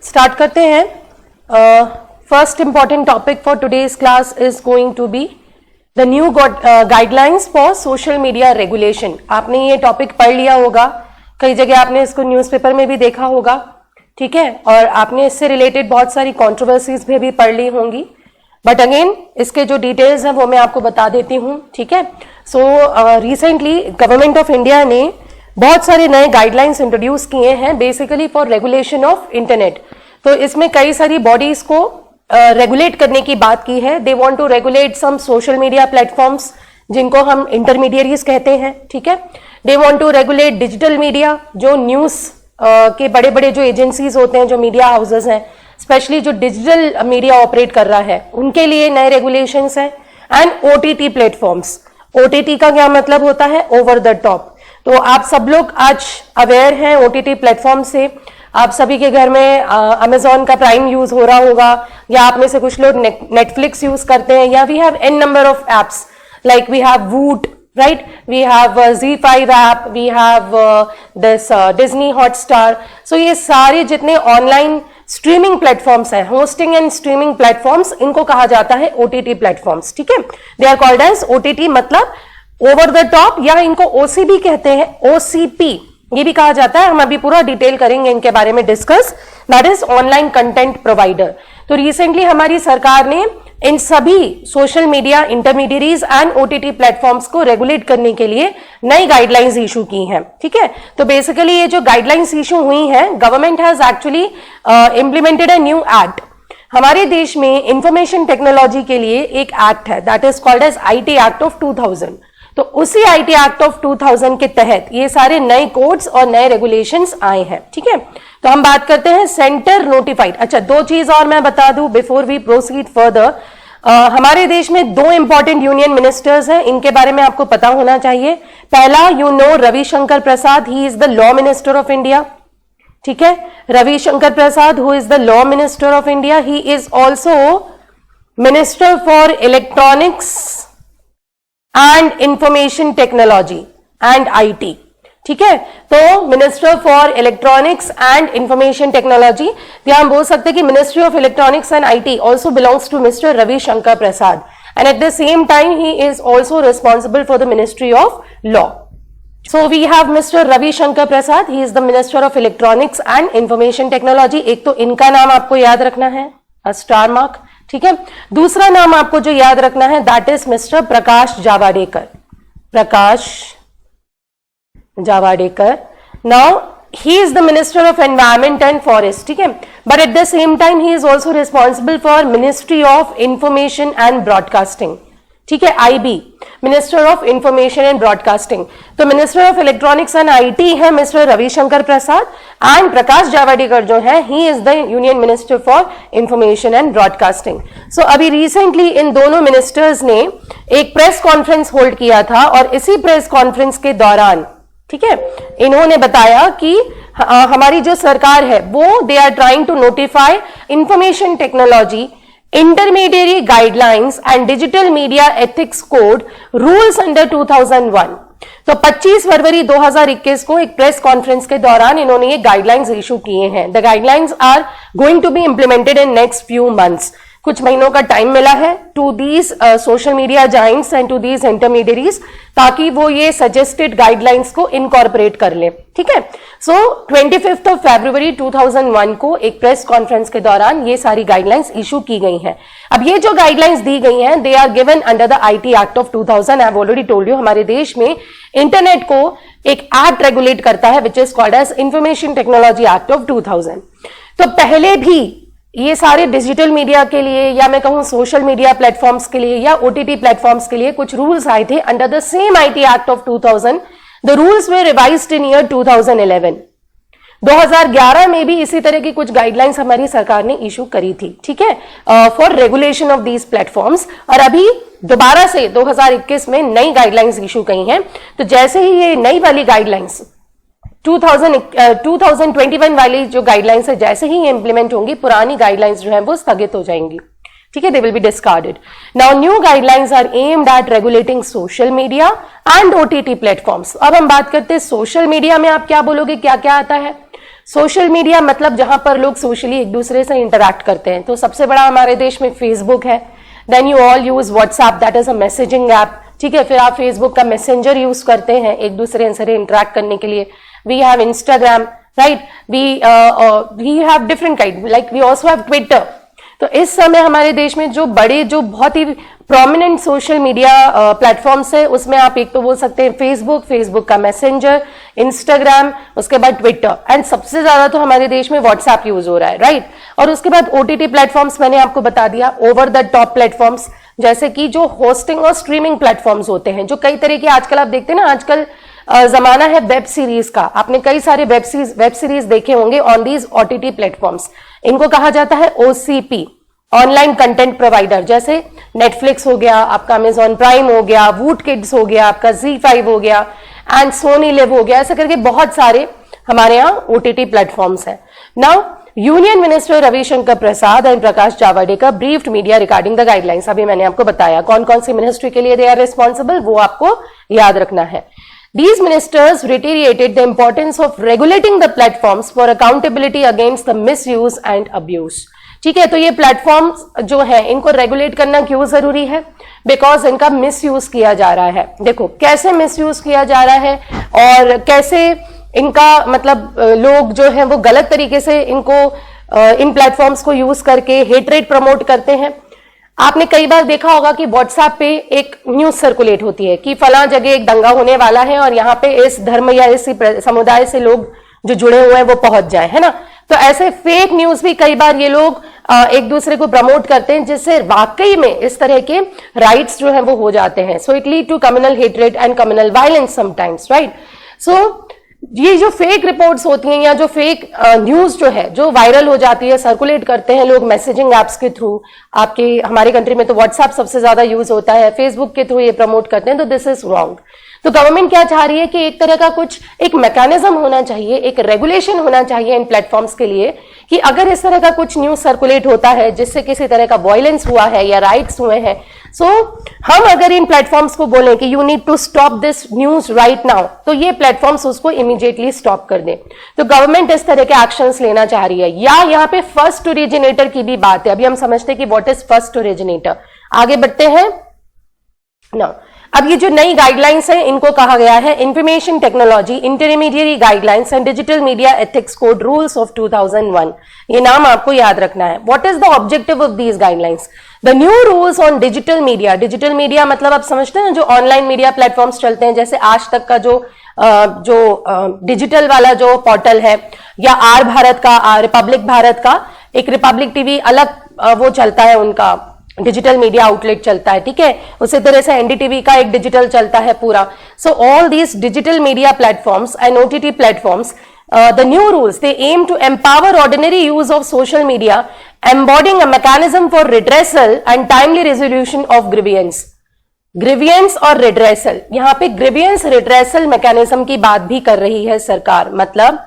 Start करते हैं। First important topic for today's class is going to be the new guidelines for social media regulation. आपने ये topic पढ़ लिया होगा, कई जगह आपने इसको न्यूज़पेपर में भी देखा होगा, ठीक है, और आपने इससे रिलेटेड बहुत सारी कंट्रोवर्सीज भी पढ़ ली होंगी, बट अगेन इसके जो डिटेल्स हैं वो मैं आपको बता देती हूँ, ठीक है। So recently government of India ने बहुत सारे नए गाइडलाइंस इंट्रोड्यूस किए हैं basically for regulation of internet. तो इसमें कई सारी बॉडीज को रेगुलेट करने की बात की है। They want to regulate some social media platforms जिनको हम इंटरमीडियरीज कहते हैं, ठीक है। They want to regulate digital media, जो न्यूज के बड़े बड़े जो एजेंसीज होते हैं, जो मीडिया हाउसेज हैं, स्पेशली जो डिजिटल मीडिया ऑपरेट कर रहा है उनके लिए नए रेगुलेशंस हैं। एंड ओटीटी प्लेटफॉर्म्स, ओटीटी का क्या मतलब होता है? Over the top. तो आप सब लोग आज अवेयर हैं ओटीटी प्लेटफॉर्म से। आप सभी के घर में अमेजॉन का प्राइम यूज हो रहा होगा, या आप में से कुछ लोग नेटफ्लिक्स यूज करते हैं, या we have an number of apps like we have Voot, right? We have Z5 app, we have this Disney Hotstar. So ये सारे जितने ऑनलाइन स्ट्रीमिंग प्लेटफॉर्म्स हैं, होस्टिंग एंड स्ट्रीमिंग प्लेटफॉर्म्स, इनको कहा जाता है ओटीटी प्लेटफॉर्म्स, ठीक है। They are called as OTT, मतलब ओवर द टॉप, या इनको ओसीबी कहते हैं, ओसीपी ये भी कहा जाता है। हम अभी पूरा डिटेल करेंगे इनके बारे में discuss, that is online content provider. तो रिसेंटली हमारी सरकार ने इन सभी social media intermediaries and OTT platforms को रेगुलेट करने के लिए नई गाइडलाइंस इशू की हैं, ठीक है। तो बेसिकली ये जो गाइडलाइंस इशू हुई हैं, government has actually implemented a new act. हमारे देश में इंफॉर्मेशन टेक्नोलॉजी के लिए एक एक्ट है, that is called as IT act of 2000। तो उसी आईटी एक्ट ऑफ 2000 के तहत ये सारे नए कोड्स और नए रेगुलेशंस आए हैं, ठीक है। तो हम बात करते हैं सेंटर नोटिफाइड। अच्छा, दो चीज और मैं बता दूं बिफोर वी प्रोसीड फर्दर। हमारे देश में दो इंपॉर्टेंट यूनियन मिनिस्टर्स हैं, इनके बारे में आपको पता होना चाहिए। पहला, you know, Ravishankar Prasad, he is the law minister of India, ठीक है। Ravishankar Prasad, who is the law minister of India, he is also minister for electronics and information technology and IT, ठीक है। तो minister for electronics and information technology, या हम बोल सकते हैं कि ministry of electronics and IT also belongs to mister Ravishankar Prasad, and at the same time he is also responsible for the ministry of law. So we have mister Ravishankar Prasad, he is the minister of electronics and information technology. एक तो इनका नाम आपको याद रखना है, star mark, ठीक है। दूसरा नाम आपको जो याद रखना है, that is mister Prakash Javadekar, Prakash Javadekar. Now he is the minister of environment and forest, ठीक है, but at the same time he is also responsible for ministry of information and broadcasting, ठीक है, IB, minister of information and broadcasting. तो minister of electronics and IT है mister Ravishankar Prasad, and Prakash Javadekar जो है, he is the union minister for information and broadcasting. सो अभी recently in दोनों ministers ने एक प्रेस कॉन्फ्रेंस होल्ड किया था, और इसी प्रेस कॉन्फ्रेंस के दौरान, ठीक है, इन्होंने बताया कि हमारी जो सरकार है वो they are trying to notify information technology intermediate guidelines and digital media ethics code rules under 2001। तो 25 फरवरी 2021 को एक प्रेस कॉन्फ्रेंस के दौरान इन्होंने ये गाइडलाइंस इशू किए हैं। The guidelines are going to be implemented in next few months. कुछ महीनों का टाइम मिला है to these social media giants and to these intermediaries, ताकि वो ये सजेस्टेड गाइडलाइंस को इनकॉर्पोरेट कर ले, ठीक है। सो 25 फरवरी 2001 को एक प्रेस कॉन्फ्रेंस के दौरान ये सारी गाइडलाइंस इशू की गई हैं। अब ये जो गाइडलाइंस दी गई हैं, they are given under the IT act of 2000। I have already told you, हमारे देश में इंटरनेट को एक एक्ट रेगुलेट करता है which is called as information technology act of 2000। तो पहले भी ये सारे डिजिटल मीडिया के लिए, या मैं कहूं सोशल मीडिया प्लेटफॉर्म्स के लिए, या ओटीटी प्लेटफॉर्म्स के लिए कुछ रूल्स आए थे under the same IT act of 2000। The rules way revised in year 2011। 2011 में भी इसी तरह की कुछ गाइडलाइंस हमारी सरकार ने इशू करी थी, ठीक है, for regulation of these platforms. और अभी दोबारा से 2021 में नई गाइडलाइंस इशू कई हैं। तो जैसे ही ये नई वाली गाइडलाइंस 2021 वाली जो गाइडलाइंस है, जैसे ही ये इंप्लीमेंट होंगी, पुरानी गाइडलाइंस जो है वो स्थगित हो जाएंगी, ठीक है, they will be discarded. Now new guidelines are aimed at regulating social media and OTT platforms. अब हम बात करते हैं सोशल मीडिया में, आप क्या बोलोगे, क्या क्या आता है? सोशल मीडिया मतलब जहां पर लोग सोशली एक दूसरे से इंटरैक्ट करते हैं, तो सबसे बड़ा हमारे देश में फेसबुक है। Then you all use WhatsApp, that is a messaging app, ठीक है। फिर आप फेसबुक का मैसेंजर यूज करते हैं एक दूसरे से इंटरैक्ट करने के लिए। We have Instagram, right, we have different kind, like we also have Twitter. तो इस समय हमारे देश में जो बड़े, जो बहुत ही प्रोमिनेंट सोशल मीडिया प्लेटफॉर्म्स है, उसमें आप एक तो बोल सकते हैं फेसबुक, फेसबुक का मैसेंजर, इंस्टाग्राम, उसके बाद ट्विटर, एंड सबसे ज्यादा तो हमारे देश में व्हाट्सएप यूज हो रहा है, राइट। और उसके बाद ओटीटी प्लेटफॉर्म्स, मैंने आपको बता दिया, ओवर द टॉप प्लेटफॉर्म्स, जैसे कि जो होस्टिंग और स्ट्रीमिंग प्लेटफॉर्म्स होते हैं, जो कई तरह के आजकल आप देखते हैं ना, आजकल जमाना है वेब सीरीज का। आपने कई सारे वेब सीरीज देखे होंगे ऑन दीज ओटीटी प्लेटफॉर्म्स। इनको कहा जाता है ओसीपी, ऑनलाइन कंटेंट प्रोवाइडर, जैसे नेटफ्लिक्स हो गया, आपका अमेजॉन प्राइम हो गया, वूट किड्स हो गया, आपका Z5 हो गया, एंड सोनी लिव हो गया, ऐसे करके बहुत सारे हमारे यहाँ ओटीटी प्लेटफॉर्म्स हैं। Now union minister Ravishankar Prasad and Prakash Javadekar briefed media regarding the guidelines. अभी मैंने आपको बताया कौन कौन सी मिनिस्ट्री के लिए दे आर रिस्पॉन्सिबल, वो आपको याद रखना है। These ministers reiterated the importance of regulating the platforms for accountability against the misuse and abuse. ठीक है, तो ये प्लेटफॉर्म्स जो है इनको रेगुलेट करना क्यों जरूरी है? बिकॉज इनका मिसयूज किया जा रहा है। देखो कैसे मिसयूज किया जा रहा है और कैसे इनका मतलब लोग जो है वो गलत तरीके से इनको इन प्लेटफॉर्म्स को यूज करके हेटरेट प्रमोट करते हैं। आपने कई बार देखा होगा कि व्हाट्सएप पे एक न्यूज सर्कुलेट होती है कि फला जगह एक दंगा होने वाला है और यहाँ पे इस धर्म या इस समुदाय से लोग जो जुड़े हुए हैं वो पहुंच जाए, है ना। तो ऐसे फेक न्यूज भी कई बार ये लोग एक दूसरे को प्रमोट करते हैं, जिससे वाकई में इस तरह के राइट्स जो है वो हो जाते हैं। So it lead to communal hatred and communal violence sometimes, right. So ये जो फेक रिपोर्ट्स होती हैं या जो फेक न्यूज जो है जो वायरल हो जाती है, सर्कुलेट करते हैं लोग मैसेजिंग एप्स के थ्रू, आपके हमारे कंट्री में तो व्हाट्सएप सबसे ज्यादा यूज होता है, फेसबुक के थ्रू ये प्रमोट करते हैं, तो दिस इज रॉन्ग। तो गवर्नमेंट क्या चाह रही है कि एक तरह का कुछ एक मैकेनिज्म होना चाहिए, एक रेगुलेशन होना चाहिए इन प्लेटफॉर्म्स के लिए कि अगर इस तरह का कुछ न्यूज सर्कुलेट होता है जिससे किसी तरह का वायलेंस हुआ है या राइट्स हुए हैं, सो हम अगर इन प्लेटफॉर्म्स को बोलें कि you need to stop this news right now, तो ये प्लेटफॉर्म्स उसको इमीडिएटली स्टॉप कर दें। तो गवर्नमेंट इस तरह के एक्शंस लेना चाह रही है। या यहाँ पे फर्स्ट ओरिजिनेटर की भी बात है। अभी हम समझते हैं कि व्हाट इज फर्स्ट ओरिजिनेटर। आगे बढ़ते हैं ना। अब ये जो नई गाइडलाइंस है इनको कहा गया है information technology intermediary guidelines and digital media ethics code rules of 2001। ये नाम आपको याद रखना है। What is the objective of these guidelines? The new rules on digital media. Digital media मतलब आप समझते हैं जो ऑनलाइन मीडिया प्लेटफॉर्म्स चलते हैं, जैसे आज तक का जो डिजिटल वाला जो पोर्टल है, या आर भारत का, रिपब्लिक भारत का, एक रिपब्लिक टीवी अलग वो चलता है, उनका डिजिटल मीडिया आउटलेट चलता है, ठीक है। उसी तरह से एनडीटीवी का एक डिजिटल चलता है पूरा। So all these digital media platforms and OTT platforms, the new rules, they aim to empower ordinary use of social media, embodying a mechanism for redressal and timely resolution of grievance. Grievance और redressal, यहाँ पे grievance redressal mechanism की बात भी कर रही है सरकार। मतलब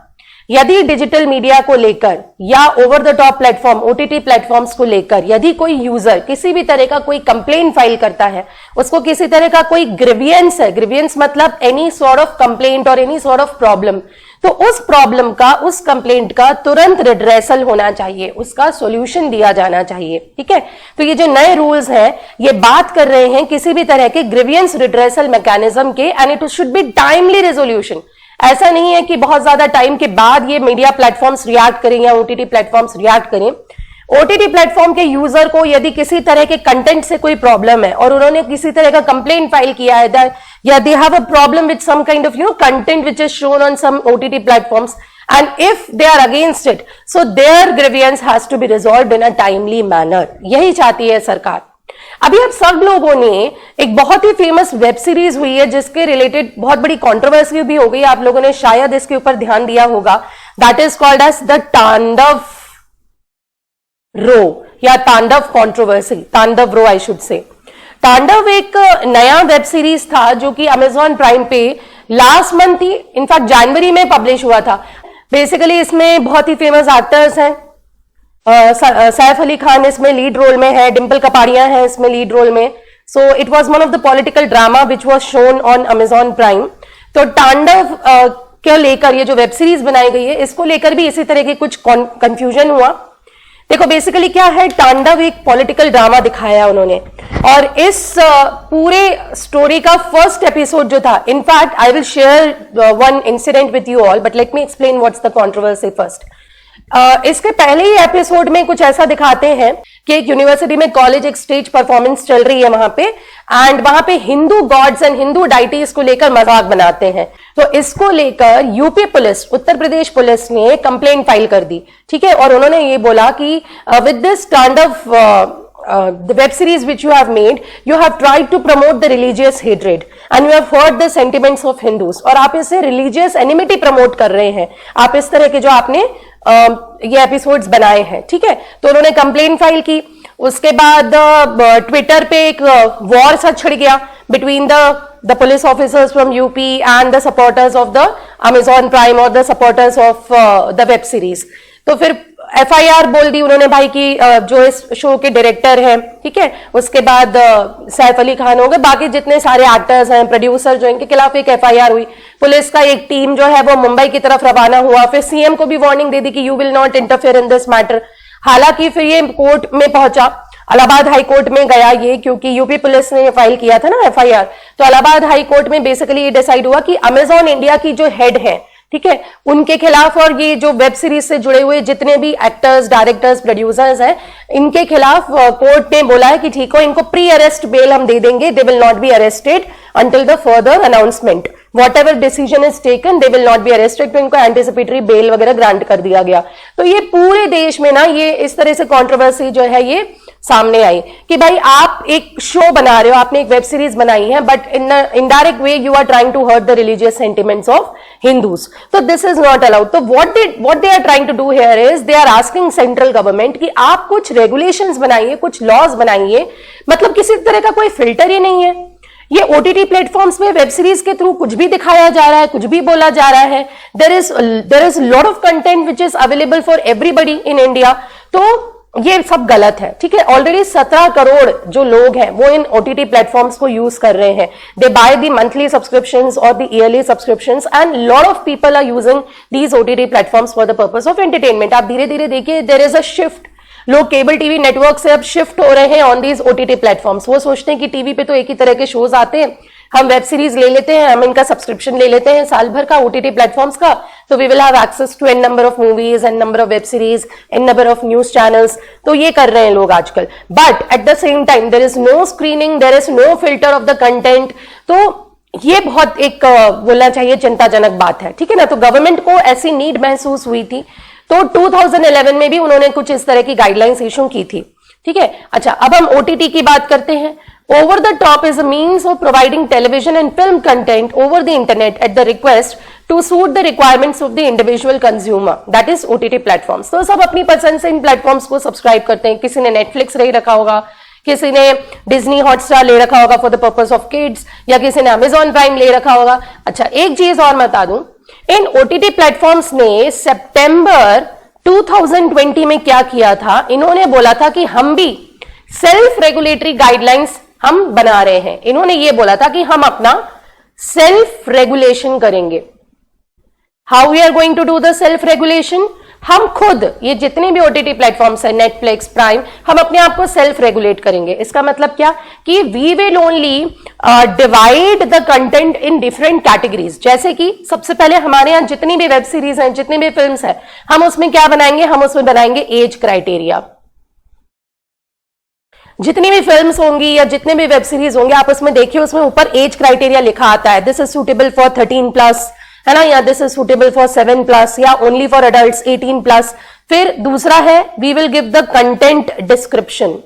यदि डिजिटल मीडिया को लेकर या over the top platform OTT platforms को लेकर यदि कोई यूजर किसी भी तरह का कोई कंप्लेंट फाइल करता है, उसको किसी तरह का कोई ग्रीवियंस है, ग्रीवियंस मतलब एनी सॉर्ट ऑफ कंप्लेंट और एनी सॉर्ट ऑफ प्रॉब्लम, तो उस प्रॉब्लम का, उस कंप्लेंट का तुरंत रिड्रेसल होना चाहिए, उसका सॉल्यूशन दिया जाना चाहिए, ठीक है। तो ये जो नए रूल्स हैं ये बात कर रहे हैं किसी भी तरह के ग्रीवियंस रिड्रेसल मैकेनिज्म के, and it should be timely resolution. ऐसा नहीं है कि बहुत ज्यादा टाइम के बाद ये मीडिया प्लेटफॉर्म्स रिएक्ट करें या ओटीटी प्लेटफॉर्म्स रिएक्ट करें। ओटीटी प्लेटफॉर्म के यूजर को यदि किसी तरह के कंटेंट से कोई प्रॉब्लम है और उन्होंने किसी तरह का कंप्लेंट फाइल किया है, या they have a problem with some kind of content which is shown on some OTT platforms, and if they are against it, so their grievance has to be resolved in a timely manner. यही चाहती है सरकार। अभी आप सब लोगों ने एक बहुत ही फेमस वेब सीरीज हुई है जिसके रिलेटेड बहुत बड़ी कंट्रोवर्सी भी हो गई, आप लोगों ने शायद इसके ऊपर ध्यान दिया होगा। That is called as the Tandav row या तांडव कंट्रोवर्सी, तांडव रो आई शुड से। तांडव एक नया वेब सीरीज था जो कि अमेजॉन प्राइम पे लास्ट मंथ ही, इनफैक्ट जनवरी में पब्लिश हुआ था। बेसिकली इसमें बहुत ही फेमस एक्टर्स हैं, सैफ अली खान इसमें लीड रोल में है, डिम्पल कपाड़िया है इसमें लीड रोल में। So it was one of the political drama which was shown on Amazon prime. तो तांडव को लेकर ये जो वेब सीरीज बनाई गई है इसको लेकर भी इसी तरह के कुछ कंफ्यूजन हुआ। देखो बेसिकली क्या है, तांडव एक पॉलिटिकल ड्रामा दिखाया उन्होंने, और इस पूरे स्टोरी का फर्स्ट एपिसोड जो था, in fact I will share one incident with you all, but let me explain what's the controversy first. इसके पहले ही एपिसोड में कुछ ऐसा दिखाते हैं कि एक यूनिवर्सिटी में कॉलेज एक स्टेज परफॉर्मेंस चल रही है वहां पे, एंड वहां पे Hindu gods and Hindu deities को लेकर मजाक बनाते हैं। तो इसको लेकर UP police, Uttar Pradesh police ने कंप्लेंट फाइल कर दी, ठीक है, और उन्होंने ये बोला कि विद दिस तांडव the web series which you have made, you have tried to promote the religious hatred and you have hurt the sentiments of Hindus, और आप इसे religious enmity promote कर रहे हैं, आप इस तरह के जो आपने ये एपिसोड्स बनाए हैं, ठीक है। तो उन्होंने कंप्लेन फाइल की। उसके बाद ट्विटर पे एक वॉर सा छिड़ गया between the police officers from UP and the supporters of the Amazon Prime और the supporters of the web series. तो फिर एफआईआर बोल दी उन्होंने भाई की जो इस शो के डायरेक्टर हैं, ठीक है। उसके बाद सैफ अली खान हो गए, बाकी जितने सारे एक्टर्स हैं, प्रोड्यूसर जो इनके खिलाफ एक एफआईआर हुई। पुलिस का एक टीम जो है वो मुंबई की तरफ रवाना हुआ, फिर सीएम को भी वार्निंग दे दी कि you will not interfere in this matter. हालांकि फिर ये कोर्ट में पहुंचा, इलाहाबाद हाई कोर्ट में गया ये, क्योंकि यूपी पुलिस ने फाइल किया था ना एफआईआर। तो इलाहाबाद हाई कोर्ट में बेसिकली ये डिसाइड हुआ कि अमेजॉन इंडिया की जो हेड है, ठीक है, उनके खिलाफ और ये जो वेब सीरीज से जुड़े हुए जितने भी एक्टर्स, डायरेक्टर्स, प्रोड्यूसर्स हैं, इनके खिलाफ कोर्ट ने बोला है कि ठीक हो, इनको प्री अरेस्ट बेल हम दे देंगे, they will not be arrested until the further announcement, what ever decision is taken they will not be arrested. तो इनको एंटिसिपेटरी बेल वगैरह ग्रांट कर दिया गया। तो ये पूरे देश में ना ये इस तरह से कंट्रोवर्सी जो है ये सामने आई कि भाई आप एक शो बना रहे हो, आपने एक वेब सीरीज बनाई है, but in indirect way you are trying to hurt the religious sentiments of Hindus. तो दिस इज नॉट अलाउड। तो what they are trying to do here is they are asking central government कि आप कुछ regulations बनाइए, कुछ laws बनाइए, मतलब किसी तरह का कोई फिल्टर ही नहीं है। ये ओटीटी प्लेटफॉर्म्स में वेब सीरीज के थ्रू कुछ भी दिखाया जा रहा है, कुछ भी बोला जा रहा है। There is lot of content which is available for everybody in India. तो ये सब गलत है, ठीक है। ऑलरेडी 17 करोड़ जो लोग हैं वो इन ओटीटी प्लेटफॉर्म्स को यूज कर रहे हैं। They buy the monthly subscriptions और the yearly subscriptions, and lot of people are using these OTT platforms for the purpose of entertainment. आप धीरे धीरे देखिए देयर इज अ शिफ्ट, लोग केबल टीवी नेटवर्क से अब शिफ्ट हो रहे हैं ऑन दीज ओटीटी प्लेटफॉर्म्स। वो सोचते हैं कि टीवी पे तो एक ही तरह के शोज आते हैं, हम वेब सीरीज ले लेते हैं, हम इनका सब्सक्रिप्शन ले लेते हैं साल भर का ओटीटी प्लेटफॉर्म्स का, तो we will have access to an number of movies, an number of web series, an number of news channels. तो ये कर रहे हैं लोग आजकल, but at the same time there is no screening, there is no filter of the content. तो ये बहुत एक बोलना चाहिए चिंताजनक बात है, ठीक है ना। तो गवर्नमेंट को ऐसी नीड महसूस हुई थी, तो 2011 में भी उन्होंने कुछ इस तरह की गाइडलाइंस इशू की थी, ठीक है। अच्छा, अब हम ओटीटी की बात करते हैं। Over the top is a means of providing television and film content over the internet at the request to suit the requirements of the individual consumer, that is OTT platforms। तो सब अपनी पसंद से इन platforms को subscribe करते हैं। किसी ने नेटफ्लिक्स ले रखा होगा, किसी ने डिज्नी हॉटस्टार ले रखा होगा for the purpose of kids, या किसी ने अमेजॉन प्राइम ले रखा होगा। अच्छा, एक चीज और बता दूं, इन ओटीटी प्लेटफॉर्म्स ने सितंबर 2020 में क्या किया था, इन्होंने बोला था कि हम भी सेल्फ रेगुलेटरी गाइडलाइंस हम बना रहे हैं। इन्होंने ये बोला था कि हम अपना सेल्फ रेगुलेशन करेंगे। How we are going to do the self regulation, हम खुद ये जितने भी ओटीटी प्लेटफॉर्म्स है, नेटफ्लिक्स, प्राइम, हम अपने आप को सेल्फ रेगुलेट करेंगे। इसका मतलब क्या कि we will only divide the content in different categories. जैसे कि सबसे पहले हमारे यहाँ जितनी भी वेब सीरीज हैं, जितनी भी फिल्म्स हैं, हम उसमें क्या बनाएंगे, हम उसमें बनाएंगे एज क्राइटेरिया। जितनी भी फिल्म्स होंगी या जितने भी वेब सीरीज होंगे, आप उसमें देखिए, उसमें ऊपर एज क्राइटेरिया लिखा आता है, दिस इज सुटेबल फॉर 13+, है ना, या दिस इज सुटेबल फॉर 7+, या ओनली फॉर अडल्ट्स 18+। फिर दूसरा है we will give the content description.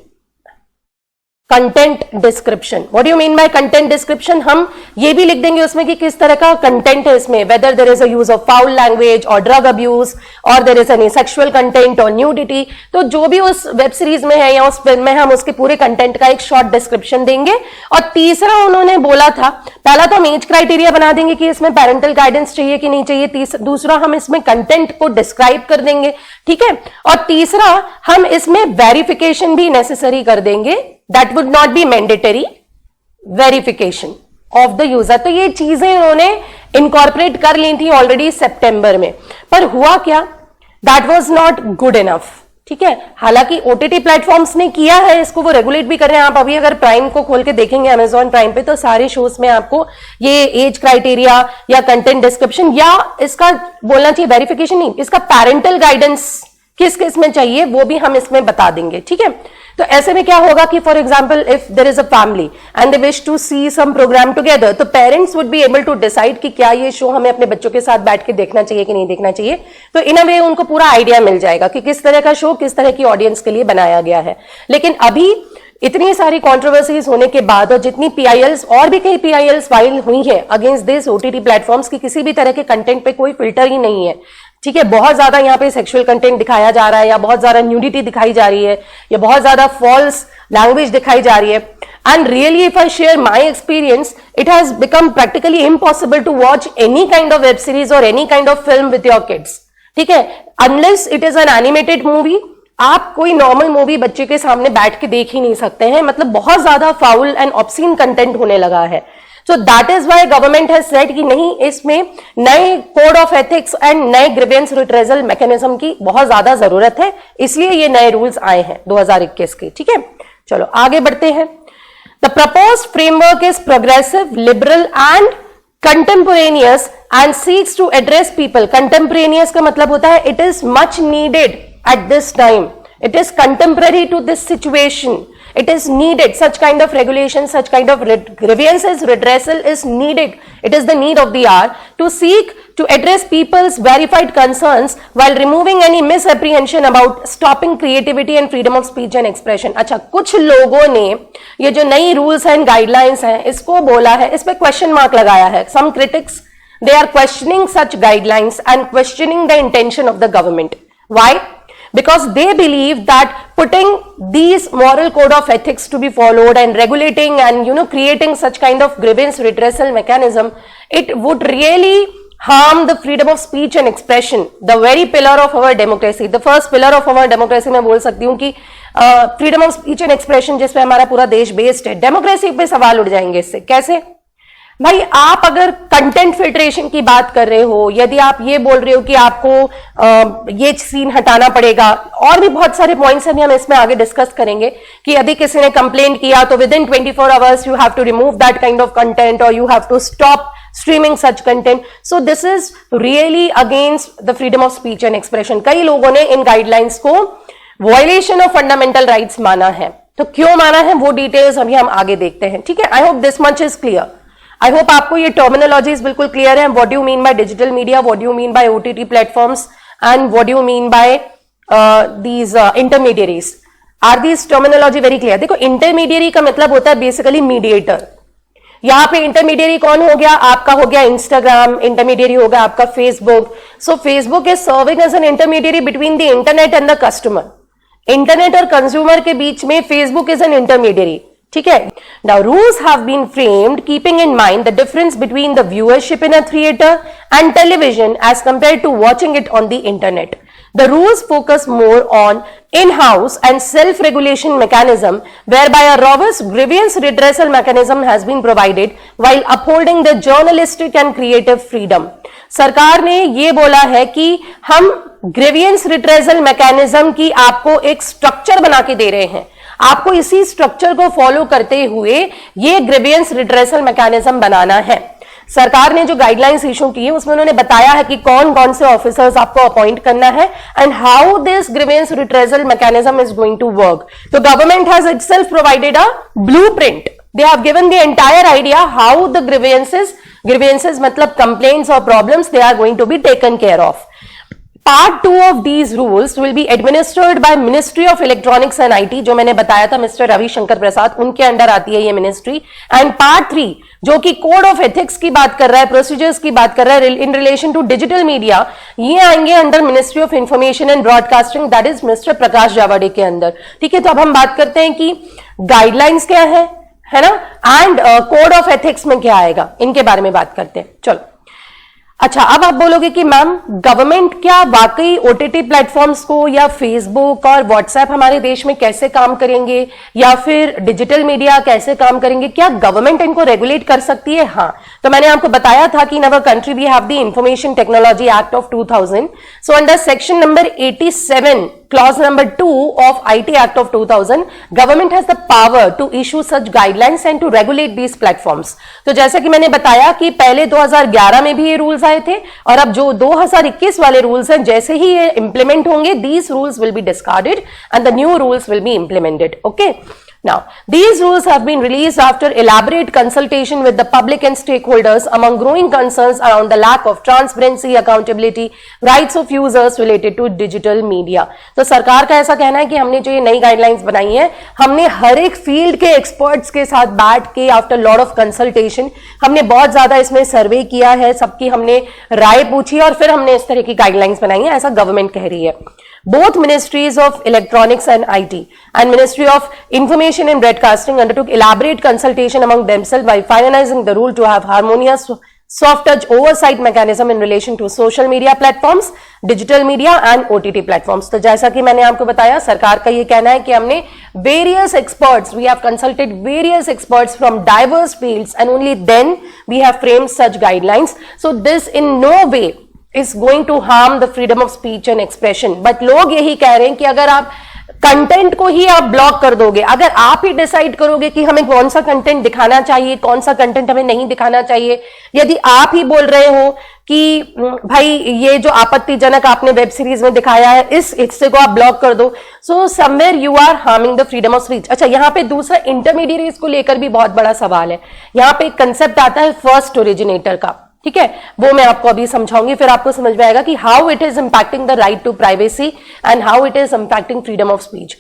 Content description, what do you mean by content description, हम ये भी लिख देंगे उसमें कि किस तरह का कंटेंट है इसमें, whether there is a use of foul language और ड्रग अब्यूज और there is any sexual content और न्यूडिटी। तो जो भी उस वेब सीरीज में है या उस फिल्म में, हम उसके पूरे कंटेंट का एक शॉर्ट डिस्क्रिप्शन देंगे। और तीसरा उन्होंने बोला था, पहला तो हम एज क्राइटेरिया बना देंगे कि इसमें पेरेंटल गाइडेंस चाहिए कि नहीं चाहिए, दूसरा हम इसमें कंटेंट को डिस्क्राइब कर देंगे, ठीक है, और तीसरा हम इसमें वेरिफिकेशन भी नेसेसरी कर देंगे, that would not be mandatory verification of the user. तो ये चीजें उन्होंने इनकॉर्पोरेट कर ली थी ऑलरेडी सितंबर में, पर हुआ क्या, that was not good enough. ठीक है, हालांकि ओटीटी प्लेटफॉर्म्स ने किया है इसको, वो रेगुलेट भी कर रहे हैं। आप अभी अगर प्राइम को खोल के देखेंगे अमेजॉन प्राइम पे, तो सारे शोज में आपको ये एज क्राइटेरिया या कंटेंट डिस्क्रिप्शन या इसका बोलना चाहिए वेरिफिकेशन नहीं, इसका पैरेंटल गाइडेंस किस किस में चाहिए वो भी हम इसमें बता देंगे। ठीक है, तो ऐसे में क्या होगा कि for example if there is a family and they wish to see some program together, तो parents would be able to decide कि क्या ये शो हमें अपने बच्चों के साथ बैठ के देखना चाहिए कि नहीं देखना चाहिए। तो इन अ वे उनको पूरा आइडिया मिल जाएगा कि किस तरह का शो किस तरह की ऑडियंस के लिए बनाया गया है। लेकिन अभी इतनी सारी कंट्रोवर्सीज होने के बाद और जितनी पीआईएल्स और भी कई पीआईएल्स फाइल हुई है अगेंस्ट दिस ओटीटी प्लेटफॉर्म्स की, किसी भी तरह के कंटेंट पे कोई फिल्टर ही नहीं है। ठीक है, बहुत ज्यादा यहाँ पे सेक्सुअल कंटेंट दिखाया जा रहा है, या बहुत ज्यादा न्यूडिटी दिखाई जा रही है, या बहुत ज्यादा फॉल्स लैंग्वेज दिखाई जा रही है। And really if I share my experience, it has become practically impossible to watch any kind of web series और any kind of film with your kids. ठीक है, unless it is an animated movie, आप कोई normal movie बच्चे के सामने बैठ के देख ही नहीं सकते हैं। मतलब बहुत ज्यादा फाउल एंड ऑब्सीन कंटेंट होने लगा है। So that is why government has said कि नहीं, इसमें नए कोड ऑफ एथिक्स एंड नए ग्रीवेंस रिट्रेजल मैकेनिज्म की बहुत ज्यादा जरूरत है, इसलिए ये नए रूल्स आए हैं 2021 के। ठीक है, चलो आगे बढ़ते हैं। The proposed framework is progressive, liberal and contemporaneous and seeks to address people. Contemporaneous का मतलब होता है it is much needed at this time, it is contemporary to this situation, it is needed, such kind of regulation, such kind of grievances redressal is needed, it is the need of the hour to seek to address people's verified concerns while removing any misapprehension about stopping creativity and freedom of speech and expression। अच्छा, कुछ लोगों ने ये जो नई rules and guidelines हैं इसको बोला है, इस पे क्वेश्चन मार्क लगाया है। some critics they are questioning such guidelines and questioning the intention of the government. Why? Because they believe that putting these moral code of ethics to be followed and regulating and creating such kind of grievance redressal mechanism, it would really harm the freedom of speech and expression, the very pillar of our democracy, the first pillar of our democracy। मैं बोल सकती हूँ कि freedom of speech and expression जिस पे हमारा पूरा देश बेस्ड है, डेमोक्रेसी पे सवाल उठ जाएंगे इससे। कैसे भाई, आप अगर कंटेंट फिल्ट्रेशन की बात कर रहे हो, यदि आप ये बोल रहे हो कि आपको ये सीन हटाना पड़ेगा, और भी बहुत सारे पॉइंट्स हैं, हम इसमें आगे डिस्कस करेंगे कि यदि किसी ने कंप्लेंट किया तो within 24 hours you have to remove that kind of content और you have to stop streaming such content. So this is really against the freedom of speech and expression. कई लोगों ने इन गाइडलाइंस को violation of fundamental rights माना है। तो क्यों माना है वो डिटेल्स अभी हम आगे देखते हैं। ठीक है, I hope this much is clear. I hope आपको ये टर्मिनोलॉजीज बिल्कुल क्लियर है। What do you mean by digital media, what do you mean by OTT platforms and what do you mean by these intermediaries. Are these terminology very clear? देखो, intermediary का मतलब होता है basically mediator. यहाँ पे intermediary कौन हो गया? आपका हो गया इंस्टाग्राम, इंटरमीडियरी हो गया आपका Facebook. So Facebook is serving as an intermediary between the internet and the customer. Internet और कंज्यूमर के बीच में फेसबुक इज एन इंटरमीडियरी। ठीक है, now rules have been framed keeping in mind the difference between the viewership in a theatre and television as compare to watching it on the internet. The rules focus more on in-house and self-regulation mechanism, whereby a robust grievance redressal mechanism has been provided while upholding the journalistic and creative freedom. सरकार ने ये बोला है कि हम grievance रिट्रेजल mechanism की आपको एक स्ट्रक्चर बना के दे रहे हैं। आपको इसी स्ट्रक्चर को फॉलो करते हुए ये ग्रीवियंस रिट्रेजल मैकेनिज्म बनाना है। सरकार ने जो गाइडलाइंस इशू की है उसमें उन्होंने बताया है कि कौन कौन से ऑफिसर्स आपको अपॉइंट करना है and how this grievance redressal mechanism is going to work. तो government has itself provided a blueprint. They have given the entire idea how the grievances मतलब कंप्लेंट्स और problems they are going to be taken care of. Part 2 of these rules will be administered by Ministry of Electronics and IT, जो मैंने बताया था mister Ravishankar प्रसाद, उनके under आती है ये मिनिस्ट्री। एंड पार्ट 3 जो कि कोड ऑफ एथिक्स की बात कर रहा है, प्रोसीजर्स की बात कर रहा है in relation to digital media, ये आएंगे under ministry of information and broadcasting, that is mister Prakash Javadekar के अंदर। ठीक है, तो अब हम बात करते हैं कि गाइडलाइंस क्या है ना, एंड कोड ऑफ एथिक्स में क्या आएगा, इनके बारे में बात करते हैं। चलो, अच्छा, अब आप बोलोगे कि मैम गवर्नमेंट क्या वाकई ओटीटी प्लेटफॉर्म्स को या फेसबुक और व्हाट्सएप हमारे देश में कैसे काम करेंगे, या फिर डिजिटल मीडिया कैसे काम करेंगे, क्या गवर्नमेंट इनको रेगुलेट कर सकती है? हाँ, तो मैंने आपको बताया था कि in our country we have the information technology act of 2000. So under section number 87 clause number 2 of IT Act of 2000, government has the power to issue such guidelines and to regulate these platforms. तो जैसा कि मैंने बताया कि पहले 2011 में भी ये रूल्स आए थे, और अब जो 2021 वाले रूल्स हैं, जैसे ही ये इंप्लीमेंट होंगे, these rules will be discarded and the new rules will be implemented. Okay. Now, these rules have been released after elaborate consultation with the public and stakeholders among growing concerns around the lack of transparency, accountability, rights of users related to digital media. तो सरकार का ऐसा कहना है कि हमने जो ये नई गाइडलाइंस बनाई है, हमने हर एक फील्ड के एक्सपर्ट्स के साथ बैठ के आफ्टर लॉट ऑफ कंसल्टेशन हमने बहुत ज्यादा इसमें सर्वे किया है, सबकी हमने राय पूछी और फिर हमने इस तरह की गाइडलाइंस बनाई है, ऐसा गवर्नमेंट कह रही है. Both ministries of electronics and IT and Ministry of Information and Broadcasting undertook elaborate consultation among themselves by finalizing the rule to have harmonious soft touch oversight mechanism in relation to social media platforms, digital media and OTT platforms. तो जैसा कि मैंने आपको बताया, सरकार का ये कहना है कि हमने various experts, we have consulted various experts from diverse fields and only then we have framed such guidelines. So this in no way is going to harm the freedom of speech and expression. But लोग यही कह रहे हैं कि अगर आप content को ही आप ब्लॉक कर दोगे, अगर आप ही डिसाइड करोगे कि हमें कौन सा कंटेंट दिखाना चाहिए, कौन सा कंटेंट हमें नहीं दिखाना चाहिए, यदि आप ही बोल रहे हो कि भाई ये जो आपत्तिजनक आपने वेब सीरीज में दिखाया है, इस हिस्से को आप ब्लॉक कर दो, so somewhere you are harming the freedom of speech. अच्छा, यहाँ पे दूसरा इंटरमीडिएट को लेकर भी बहुत बड़ा सवाल है. यहाँ पे एक कंसेप्ट आता है फर्स्ट ओरिजिनेटर का, ठीक है, वो मैं आपको अभी समझाऊंगी, फिर आपको समझ में आएगा कि how it is impacting the right to privacy and how it is impacting freedom of speech.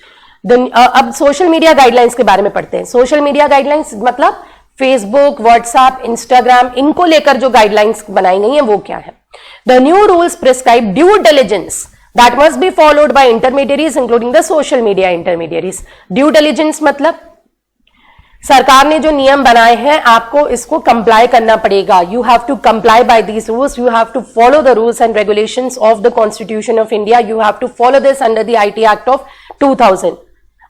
अब सोशल मीडिया गाइडलाइंस के बारे में पढ़ते हैं. सोशल मीडिया गाइडलाइंस मतलब फेसबुक, व्हाट्सएप, इंस्टाग्राम, इनको लेकर जो गाइडलाइंस बनाई गई है वो क्या है? The new rules prescribe due diligence that must be followed by intermediaries including the social media intermediaries. Due diligence मतलब सरकार ने जो नियम बनाए हैं, आपको इसको कंप्लाई करना पड़ेगा. You have to comply by these rules, you have to follow the rules and regulations of the constitution of India, you have to follow this under the IT act of 2000.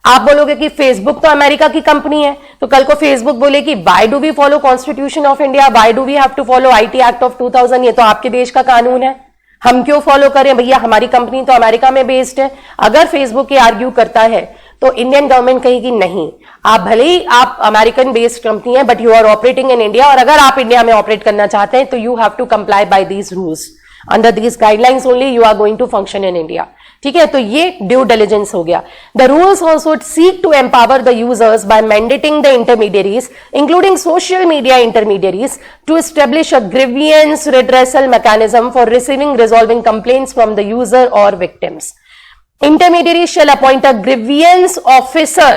आप बोलोगे कि Facebook तो America की company है, तो कल को Facebook बोले कि why do we follow constitution of India, why do we have to follow IT act of 2000, ये तो आपके देश का कानून है, हम क्यों फॉलो करें भैया, हमारी कंपनी तो अमेरिका में बेस्ड है. अगर फेसबुक ये आर्ग्यू करता है तो इंडियन गवर्नमेंट कहेगी नहीं, आप भले ही आप अमेरिकन बेस्ड कंपनी है but you are operating in India, और अगर आप इंडिया में ऑपरेट करना चाहते हैं तो you have to comply by these rules. Under these guidelines only you are going to function in India. ठीक है, तो ये ड्यू डिलिजेंस हो गया. The rules also seek to empower the users by mandating the intermediaries including social media intermediaries to establish a grievance redressal mechanism for receiving resolving complaints from the user और victims. Intermediary shall appoint a grievance officer,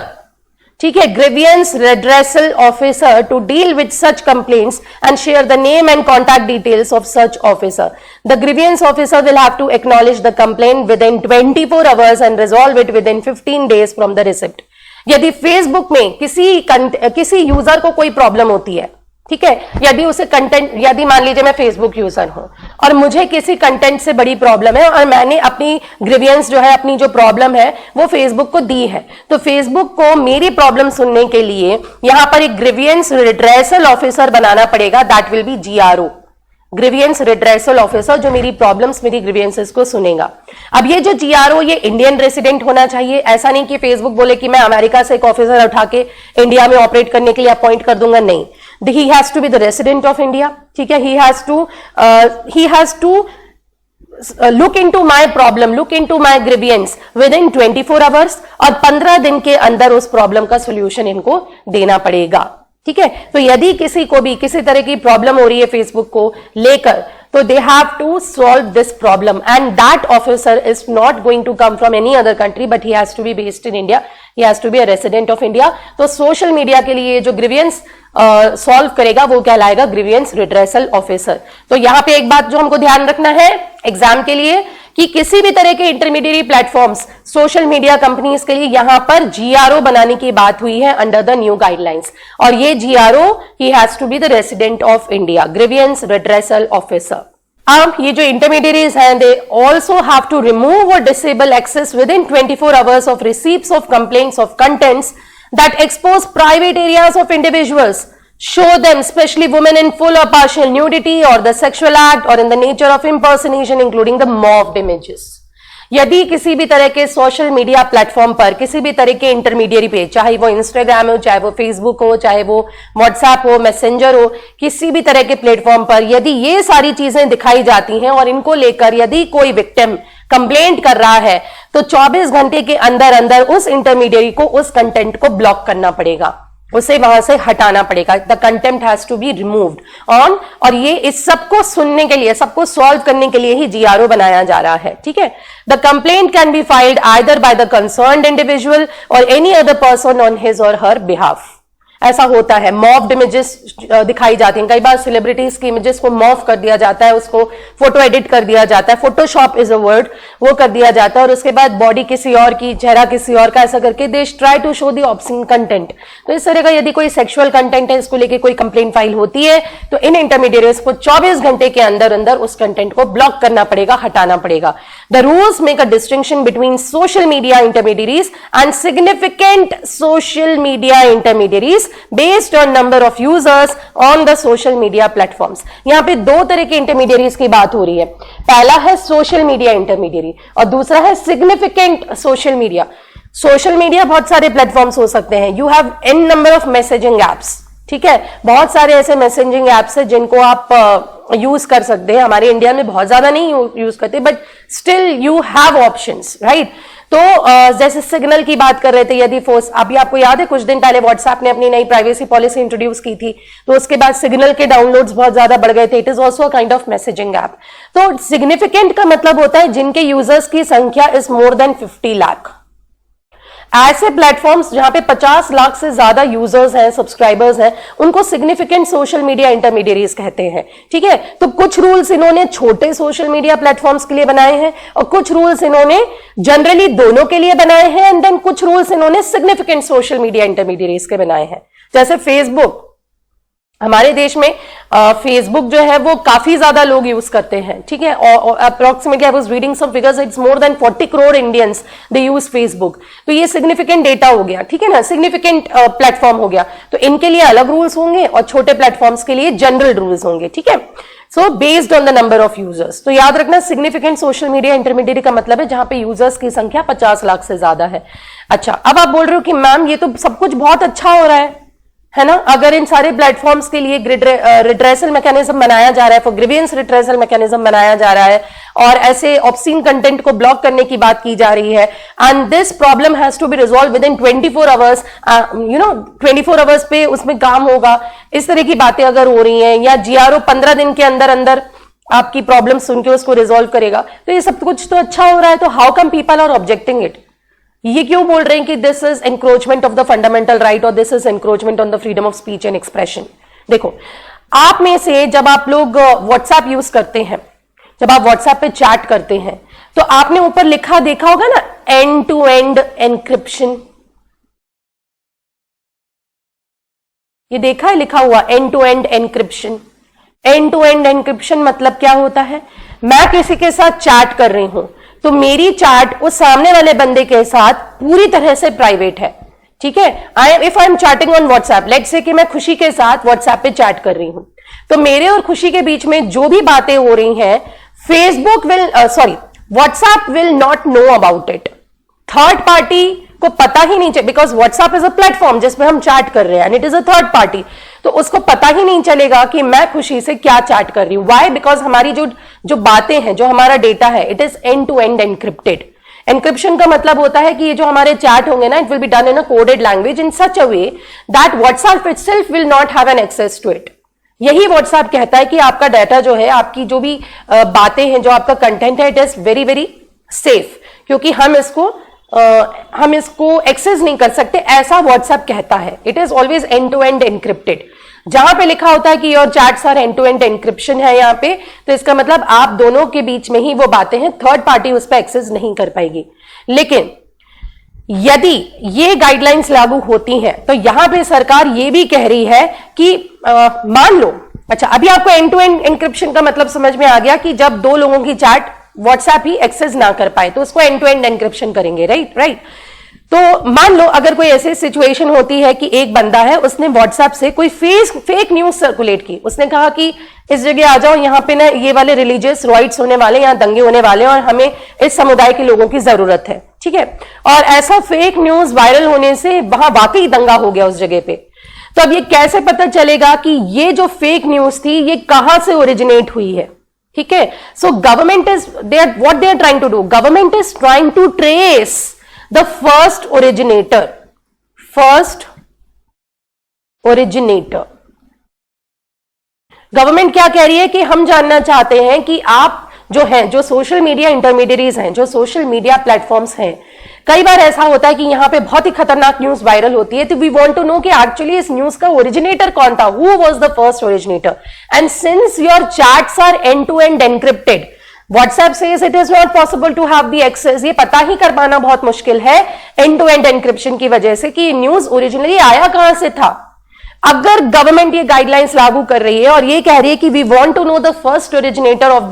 ठीक है, grievance redressal officer to deal with such complaints and share the name and contact details of such officer. The grievance officer will have to acknowledge the complaint within 24 hours and resolve it within 15 days from the receipt. यदि Facebook में किसी user को कोई problem होती है, ठीक है, यदि उसे कंटेंट, यदि मान लीजिए मैं फेसबुक यूजर हूं और मुझे किसी कंटेंट से बड़ी प्रॉब्लम है और मैंने अपनी ग्रीवियंस जो है, अपनी जो प्रॉब्लम है वो फेसबुक को दी है, तो फेसबुक को मेरी प्रॉब्लम सुनने के लिए यहां पर एक ग्रीवियंस रिड्रेसल ऑफिसर बनाना पड़ेगा. That will be GRO, grievance redressal officer, जो मेरी प्रॉब्लम्स, मेरी ग्रीवियंसेस को सुनेगा. अब ये जो जीआरओ, ये इंडियन रेसिडेंट होना चाहिए. ऐसा नहीं कि फेसबुक बोले कि मैं अमेरिका से एक ऑफिसर उठा के इंडिया में ऑपरेट करने के लिए अपॉइंट कर दूंगा. नहीं, he has to be the resident of India. ठीक है, he has to look into my problem, look into my grievance within 24 hours, और 15 दिन के अंदर उस प्रॉब्लम का सोल्यूशन इनको देना पड़ेगा. ठीक है, तो यदि किसी को भी किसी तरह की प्रॉब्लम हो रही है फेसबुक को लेकर, तो they have to solve this problem, and that officer is not going to come from any other country, but he has to be based in India, he has to be a resident of India. तो social media के लिए जो grievance solve करेगा वो कहलाएगा grievance redressal officer. तो यहाँ पे एक बात जो हमको ध्यान रखना है एग्जाम के लिए, कि किसी भी तरह के intermediate platforms, social media companies के लिए यहां पर जीआरओ बनाने की बात हुई है अंडर द न्यू गाइडलाइंस, और ये जीआरओ ही has to be the resident of India, grievance redressal officer. अब ये जो इंटरमीडियरीज हैं, they also have to remove और disable access within 24 hours of receipts of complaints of contents that expose private areas of individuals, show them, especially women, in full or partial nudity or the sexual act or in the nature of impersonation, including the morphed images. यदि किसी भी तरह के social media platform पर किसी भी तरह के इंटरमीडियरी पे, चाहे वो इंस्टाग्राम हो, चाहे वो फेसबुक हो, चाहे वो व्हाट्सएप हो, मैसेंजर हो, किसी भी तरह के प्लेटफॉर्म पर यदि ये सारी चीजें दिखाई जाती हैं और इनको लेकर यदि कोई विक्टिम कंप्लेंट कर रहा है तो 24 घंटे के अंदर अंदर उस इंटरमीडियरी को उस कंटेंट को ब्लॉक करना पड़ेगा, उसे वहां से हटाना पड़ेगा. The content has to be removed on. और ये इस सबको सुनने के लिए, सबको सॉल्व करने के लिए ही जीआरओ बनाया जा रहा है. ठीक है. The complaint can be filed either by the concerned individual और any other person on his और हर बिहाफ. ऐसा होता है. मॉफ्ड इमेजेस दिखाई जाती हैं. कई बार सेलिब्रिटीज की इमेजेस को मॉफ कर दिया जाता है, उसको फोटो एडिट कर दिया जाता है, फोटोशॉप इज अ वर्ड, वो कर दिया जाता है, और उसके बाद बॉडी किसी और की, चेहरा किसी और का, ऐसा करके they try to show the obscene content. तो इस तरह का यदि कोई सेक्सुअल कंटेंट है, इसको लेके कोई कंप्लेंट फाइल होती है तो इन इंटरमीडिएट्स को 24 घंटे के अंदर अंदर उस कंटेंट को ब्लॉक करना पड़ेगा, हटाना पड़ेगा. The rules make a distinction between social media intermediates and significant social media intermediates based on number of users on the social media platforms. यहां पे दो तरह के इंटरमीडियरीज की बात हो रही है. पहला है सोशल मीडिया इंटरमीडियरी और दूसरा है significant social media. Social media बहुत सारे प्लेटफॉर्म्स हो सकते हैं. You have n number of messaging apps. ठीक है. बहुत सारे ऐसे मैसेजिंग एप्स है जिनको आप यूज कर सकते हैं. हमारे इंडिया में बहुत ज्यादा नहीं यूज करते, but still you have options, right. तो जैसे सिग्नल की बात कर रहे थे, यदि फोर्स, अभी आपको याद है कुछ दिन पहले व्हाट्सएप ने अपनी नई प्राइवेसी पॉलिसी इंट्रोड्यूस की थी, तो उसके बाद सिग्नल के डाउनलोड्स बहुत ज्यादा बढ़ गए थे. It is also a kind of messaging app. तो सिग्निफिकेंट का मतलब होता है जिनके यूजर्स की संख्या इज मोर देन 50 लाख. ऐसे प्लेटफॉर्म्स जहां पे 50 लाख से ज्यादा यूजर्स हैं, सब्सक्राइबर्स हैं, उनको सिग्निफिकेंट सोशल मीडिया इंटरमीडियरीज कहते हैं. ठीक है. तो कुछ रूल्स इन्होंने छोटे सोशल मीडिया प्लेटफॉर्म्स के लिए बनाए हैं और कुछ रूल्स इन्होंने जनरली दोनों के लिए बनाए हैं, एंड देन कुछ रूल्स इन्होंने सिग्निफिकेंट सोशल मीडिया इंटरमीडियरीज के बनाए हैं. जैसे फेसबुक, हमारे देश में फेसबुक जो है वो काफी ज्यादा लोग यूज करते हैं. ठीक है. Approximately I was reading some figures, it's more than 40 crore Indians they use Facebook. तो ये सिग्निफिकेंट डेटा हो गया. ठीक है ना. सिग्निफिकेंट प्लेटफॉर्म हो गया. तो इनके लिए अलग रूल्स होंगे और छोटे प्लेटफॉर्म्स के लिए जनरल रूल्स होंगे. ठीक है. So based on the number of users. तो याद रखना, सिग्निफिकेंट सोशल मीडिया इंटरमीडिएट का मतलब है जहां पे यूजर्स की संख्या 50 लाख से ज्यादा है. अच्छा, अब आप बोल रहे हो कि मैम ये तो सब कुछ बहुत अच्छा हो रहा है ना. अगर इन सारे प्लेटफॉर्म्स के लिए रिड्रेसल मैकेनिज्म बनाया जा रहा है, फॉर ग्रीवियंस रिड्रेसल मैकेनिज्म बनाया जा रहा है, और ऐसे ऑब्सीन कंटेंट को ब्लॉक करने की बात की जा रही है, and this problem has to be resolved within 24 hours, 24 hours पे उसमें काम होगा. इस तरह की बातें अगर हो रही हैं, या जीआरओ 15 दिन के अंदर अंदर आपकी प्रॉब्लम सुन के उसको रिजॉल्व करेगा, तो ये सब कुछ तो अच्छा हो रहा है. तो how come people are objecting it? ये क्यों बोल रहे हैं कि this is encroachment of the fundamental right और this is encroachment on the freedom of speech and expression? देखो, आप में से जब आप लोग व्हाट्सएप यूज करते हैं, जब आप व्हाट्सएप पे चैट करते हैं, तो आपने ऊपर लिखा देखा होगा ना, एंड टू एंड एनक्रिप्शन. ये देखा है लिखा हुआ, end to end encryption. End to end encryption मतलब क्या होता है? मैं किसी के साथ चैट कर रही हूं तो मेरी चैट उस सामने वाले बंदे के साथ पूरी तरह से प्राइवेट है. ठीक है. If I am chatting on WhatsApp, let's say कि मैं खुशी के साथ व्हाट्सएप पे चैट कर रही हूं, तो मेरे और खुशी के बीच में जो भी बातें हो रही हैं, Facebook WhatsApp will not know about it. Third party को पता ही नहीं चले, because WhatsApp is a platform जिसमें हम चैट कर रहे हैं, and it is a third party. तो उसको पता ही नहीं चलेगा कि मैं खुशी से क्या चैट कर रही हूं. व्हाई? बिकॉज हमारी जो बातें हैं, जो हमारा डेटा है, it is end to end encrypted. Encryption का मतलब होता है कि ये जो हमारे चैट होंगे ना, it will be done in a coded language in such a way that WhatsApp itself will not have an access to it. यही व्हाट्सएप कहता है कि आपका डाटा जो है, आपकी जो भी बातें हैं, जो आपका कंटेंट है, it is very very safe, क्योंकि हम इसको एक्सेस नहीं कर सकते, ऐसा व्हाट्सएप कहता है. It is always end to end encrypted. जहां पे लिखा होता है कि your chats are end to end encryption है यहां पे, तो इसका मतलब आप दोनों के बीच में ही वो बातें हैं, थर्ड पार्टी उस पर एक्सेस नहीं कर पाएगी. लेकिन यदि ये गाइडलाइंस लागू होती हैं, तो यहां पे सरकार ये भी कह रही है कि मान लो अच्छा, अभी आपको एंड टू एंड एन्क्रिप्शन का मतलब समझ में आ गया कि जब दो लोगों की चैट व्हाट्सएप ही एक्सेस ना कर पाए तो उसको एंड टू एंड एन्क्रिप्शन करेंगे, राइट। तो मान लो अगर कोई ऐसी सिचुएशन होती है कि एक बंदा है, उसने व्हाट्सएप से कोई फेक न्यूज सर्कुलेट की, उसने कहा कि इस जगह आ जाओ, यहाँ पे ना ये वाले रिलीजियस राइट्स होने वाले, यहाँ दंगे होने वाले और हमें इस समुदाय के लोगों की जरूरत है, ठीक है। और ऐसा फेक न्यूज वायरल होने से वहां वाकई दंगा हो गया उस जगह पे। तो अब ये कैसे पता चलेगा कि ये जो फेक न्यूज थी ये कहां से ओरिजिनेट हुई है, ठीक है। So government is what they are trying to do, government is trying to trace the first originator. Government क्या कह रही है कि हम जानना चाहते हैं कि आप जो हैं, जो सोशल मीडिया इंटरमीडियरीज हैं, जो सोशल मीडिया प्लेटफॉर्म्स हैं, कई बार ऐसा होता है कि यहां पे बहुत ही खतरनाक न्यूज वायरल होती है, तो वी वांट टू नो कि एक्चुअली इस न्यूज का ओरिजिनेटर कौन था, who was the first originator. And since your chats are end to end encrypted, WhatsApp says it is not possible to have the access, ये पता ही कर पाना बहुत मुश्किल है एंड टू एंड एनक्रिप्शन की वजह से कि न्यूज ओरिजिनली आया कहां से था। अगर गवर्नमेंट ये गाइडलाइंस लागू कर रही है और ये कह रही है कि we want to know the first originator of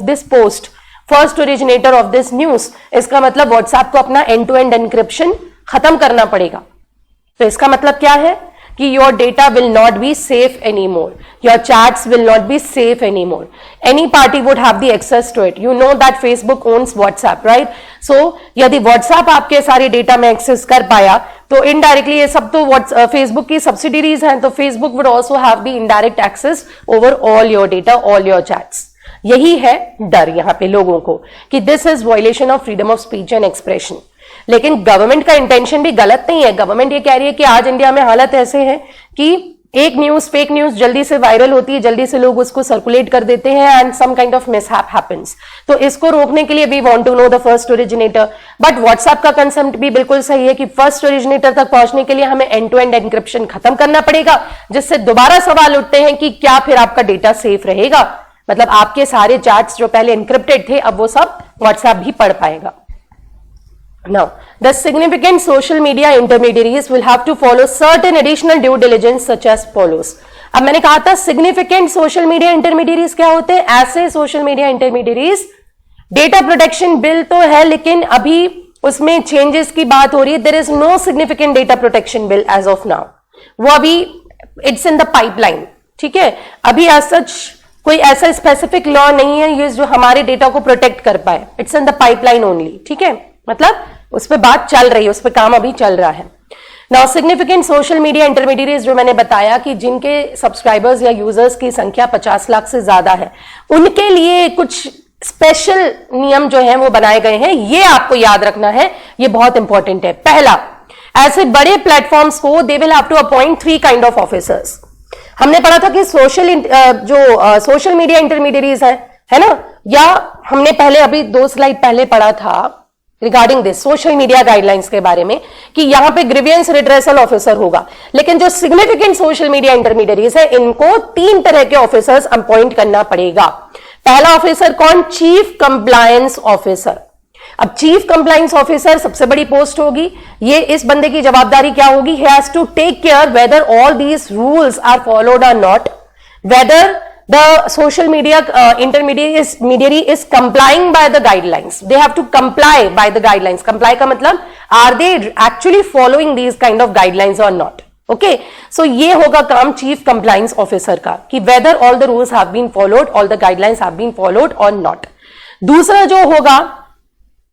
this post, first originator of this news, इसका मतलब WhatsApp को अपना एंड टू एंड एनक्रिप्शन खत्म करना पड़ेगा। तो इसका मतलब क्या है कि your data will not be safe anymore, your chats will not be safe anymore, any party would have the access to it. You know that Facebook owns WhatsApp, right? So यदि WhatsApp आपके सारे data में access कर पाया तो indirectly ये सब तो Facebook की सब्सिडीज हैं, तो Facebook would also have the indirect access over all your data, all your chats. यही है डर यहां पे लोगों को कि this is violation of freedom of speech and expression. लेकिन गवर्नमेंट का इंटेंशन भी गलत नहीं है। गवर्नमेंट ये कह रही है कि आज इंडिया में हालत ऐसे है कि एक न्यूज, फेक न्यूज जल्दी से वायरल होती है, जल्दी से लोग उसको सर्कुलेट कर देते हैं and some kind of mishap happens. तो इसको रोकने के लिए we want to know the first originator. But WhatsApp का कंसेप्ट भी बिल्कुल सही है कि फर्स्ट ओरिजिनेटर तक पहुंचने के लिए हमें एंड टू एंड एनक्रिप्शन खत्म करना पड़ेगा, जिससे दोबारा सवाल उठते हैं कि क्या फिर आपका डेटा सेफ रहेगा। मतलब आपके सारे चैट्स जो पहले एनक्रिप्टेड थे अब वो सब व्हाट्सएप भी पढ़ पाएगा। Now, the significant social media intermediaries will have to follow certain additional due diligence such as follows. अब मैंने कहा था significant social media intermediaries क्या होते हैं? ऐसे social media intermediaries, data protection bill तो है लेकिन अभी उसमें changes की बात हो रही है। There is no significant data protection bill as of now. वो अभी it's in the pipeline, ठीक है। अभी as such कोई ऐसा स्पेसिफिक लॉ नहीं है ये जो हमारे डेटा को प्रोटेक्ट कर पाए। It's in the pipeline only, ठीक है। मतलब उस पर बात चल रही है, उस पर काम अभी चल रहा है। Now significant social media intermediates जो मैंने बताया कि जिनके सब्सक्राइबर्स या यूजर्स की संख्या 50 लाख से ज्यादा है, उनके लिए कुछ स्पेशल नियम जो है वो बनाए गए हैं। ये आपको याद रखना है, ये बहुत इंपॉर्टेंट है। पहला, ऐसे बड़े प्लेटफॉर्म्स को they will have to appoint 3 kind of officers. हमने पढ़ा था कि सोशल मीडिया इंटरमीडिएट्स है ना, या हमने पहले अभी 2 स्लाइड पहले पढ़ा था regarding this social media guidelines के बारे में कि यहां पे ग्रीवियंस रिड्रेसल ऑफिसर होगा। लेकिन जो सिग्निफिकेंट सोशल मीडिया इंटरमीडिएट्स है इनको 3 तरह के ऑफिसर्स अपॉइंट करना पड़ेगा। पहला ऑफिसर कौन? Chief compliance officer. अब चीफ कंप्लायंस ऑफिसर सबसे बड़ी पोस्ट होगी। ये इस बंदे की जवाबदारी क्या होगी? he has to take care whether all these rules are followed or not, whether the social media intermediary is complying by the guidelines. They have to comply by the guidelines. Comply का मतलब are they actually following these kind of guidelines or not? Okay, so ये होगा काम chief compliance officer का कि whether all the rules have been followed, all the guidelines have been followed or not. दूसरा जो होगा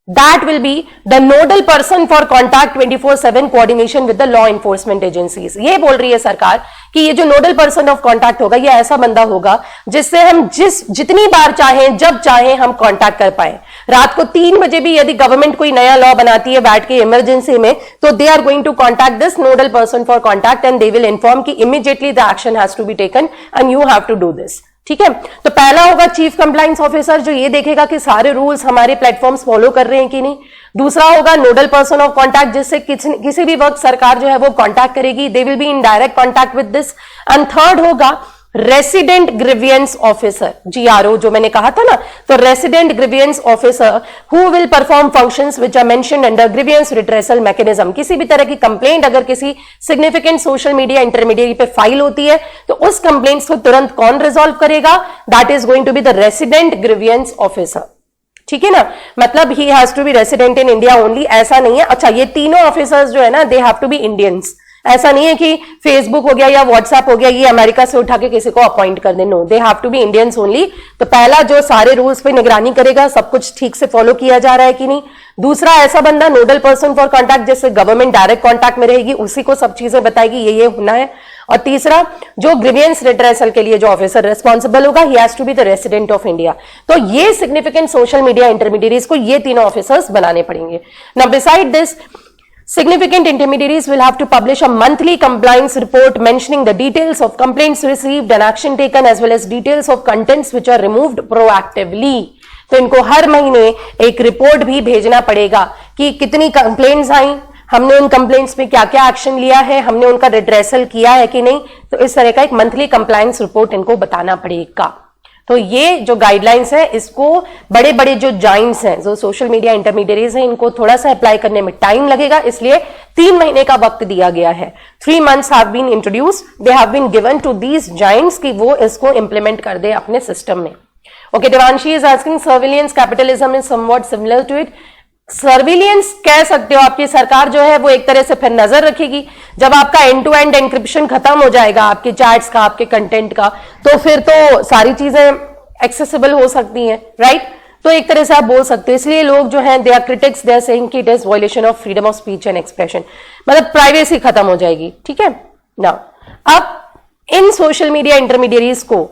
that will be the nodal person for contact 24/7 coordination with the law enforcement agencies. ये बोल रही है सरकार कि ये जो नोडल पर्सन ऑफ कांटेक्ट होगा ये ऐसा बंदा होगा जिससे हम जितनी बार चाहें जब चाहें हम कांटेक्ट कर पाए। रात को 3 बजे भी यदि गवर्नमेंट कोई नया लॉ बनाती है बैठ के इमरजेंसी में, तो they are going to contact this nodal person for contact and they will inform कि immediately the action has to be taken and you have to do this. ठीक है, तो पहला होगा चीफ कंप्लायंस ऑफिसर जो ये देखेगा कि सारे रूल्स हमारे प्लेटफॉर्म्स फॉलो कर रहे हैं कि नहीं। दूसरा होगा नोडल पर्सन ऑफ कांटेक्ट जिससे किसी भी वक्त सरकार जो है वो कांटेक्ट करेगी, they will be in direct contact with this. And third होगा रेसिडेंट ग्रीवियंस ऑफिसर, GRO जो मैंने कहा था ना, तो resident grievance officer who will perform functions which are mentioned under grievance redressal mechanism. किसी भी तरह की कंप्लेंट अगर किसी सिग्निफिकेंट सोशल मीडिया इंटरमीडिएरी पे फाइल होती है तो उस कंप्लेंट्स को तुरंत कौन रिजॉल्व करेगा? That is going to be the resident grievance officer. ठीक है ना, मतलब he has to be resident in India only, ऐसा नहीं है। अच्छा, ये तीनों ऑफिसर्स जो है ना, they have to be Indians. ऐसा नहीं है कि फेसबुक हो गया या व्हाट्सएप हो गया ये अमेरिका से उठा के किसी को अपॉइंट कर दे, no, they have to be Indians only. तो पहला जो सारे रूल्स पे निगरानी करेगा सब कुछ ठीक से फॉलो किया जा रहा है कि नहीं। दूसरा, ऐसा बंदा नोडल पर्सन फॉर कॉन्टैक्ट, जैसे गवर्नमेंट डायरेक्ट कॉन्टैक्ट में रहेगी, उसी को सब चीजें बताएगी ये होना है। और तीसरा, जो ग्रीवियंस रिट्रेसल के लिए जो ऑफिसर रेस्पॉन्सिबल होगा, he has to be the resident of India. तो ये सिग्निफिकेंट सोशल मीडिया इंटरमीडिएरीज को ये तीनों ऑफिसर्स बनाने पड़ेंगे। Now beside this, significant intermediaries will have to publish a monthly compliance report mentioning the details of complaints received and action taken as well as details of contents which are removed proactively। तो इनको हर महीने एक report भी भेजना पड़ेगा कि कितनी complaints आई, हमने उन कंप्लेंट्स में क्या क्या एक्शन लिया है, हमने उनका रिड्रेसल किया है कि नहीं। तो इस तरह का एक मंथली कंप्लायंस रिपोर्ट इनको बताना पड़ेगा। तो ये जो गाइडलाइंस है, इसको बड़े बड़े जो जाइंट्स हैं, जो सोशल मीडिया इंटरमीडिएरीज हैं, इनको थोड़ा सा अप्लाई करने में टाइम लगेगा, इसलिए 3 महीने का वक्त दिया गया है। 3 months have been introduced, they have been given to these giants कि वो इसको इंप्लीमेंट कर दे अपने सिस्टम में। Okay, Devanshi is asking surveillance capitalism is somewhat similar to it. Surveillance कह सकते हो, आपकी सरकार जो है वो एक तरह से फिर नजर रखेगी। जब आपका एंड टू एंड एनक्रिप्शन खत्म हो जाएगा आपके चैट्स का, आपके कंटेंट का, तो फिर तो सारी चीजें एक्सेसिबल हो सकती हैं, राइट? तो एक तरह से आप बोल सकते हो। इसलिए लोग जो हैं, they are critics, they are saying कि it is violation of freedom of speech and expression, मतलब प्राइवेसी खत्म हो जाएगी। ठीक है ना, अब इन सोशल मीडिया इंटरमीडिएरीज को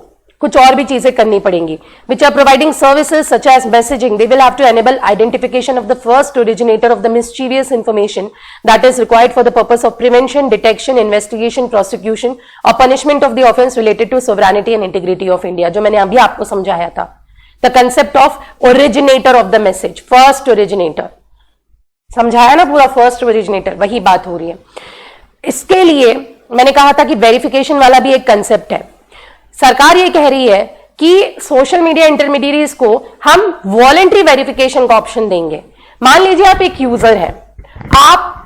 कुछ और भी चीजें करनी पड़ेंगी, which are providing services such as messaging. They will have to enable identification of the first originator of the mischievous information that is required for the purpose of prevention, detection, investigation, prosecution or punishment of the offense related to sovereignty and integrity of India. जो मैंने अभी आपको समझाया था, the concept of originator of the message, first originator, समझाया ना पूरा, first originator, वही बात हो रही है। इसके लिए मैंने कहा था कि वेरिफिकेशन वाला भी एक कंसेप्ट है। सरकार ये कह रही है कि सोशल मीडिया इंटरमीडिएरीज को हम वॉलंटरी वेरिफिकेशन का ऑप्शन देंगे। मान लीजिए आप एक यूजर हैं,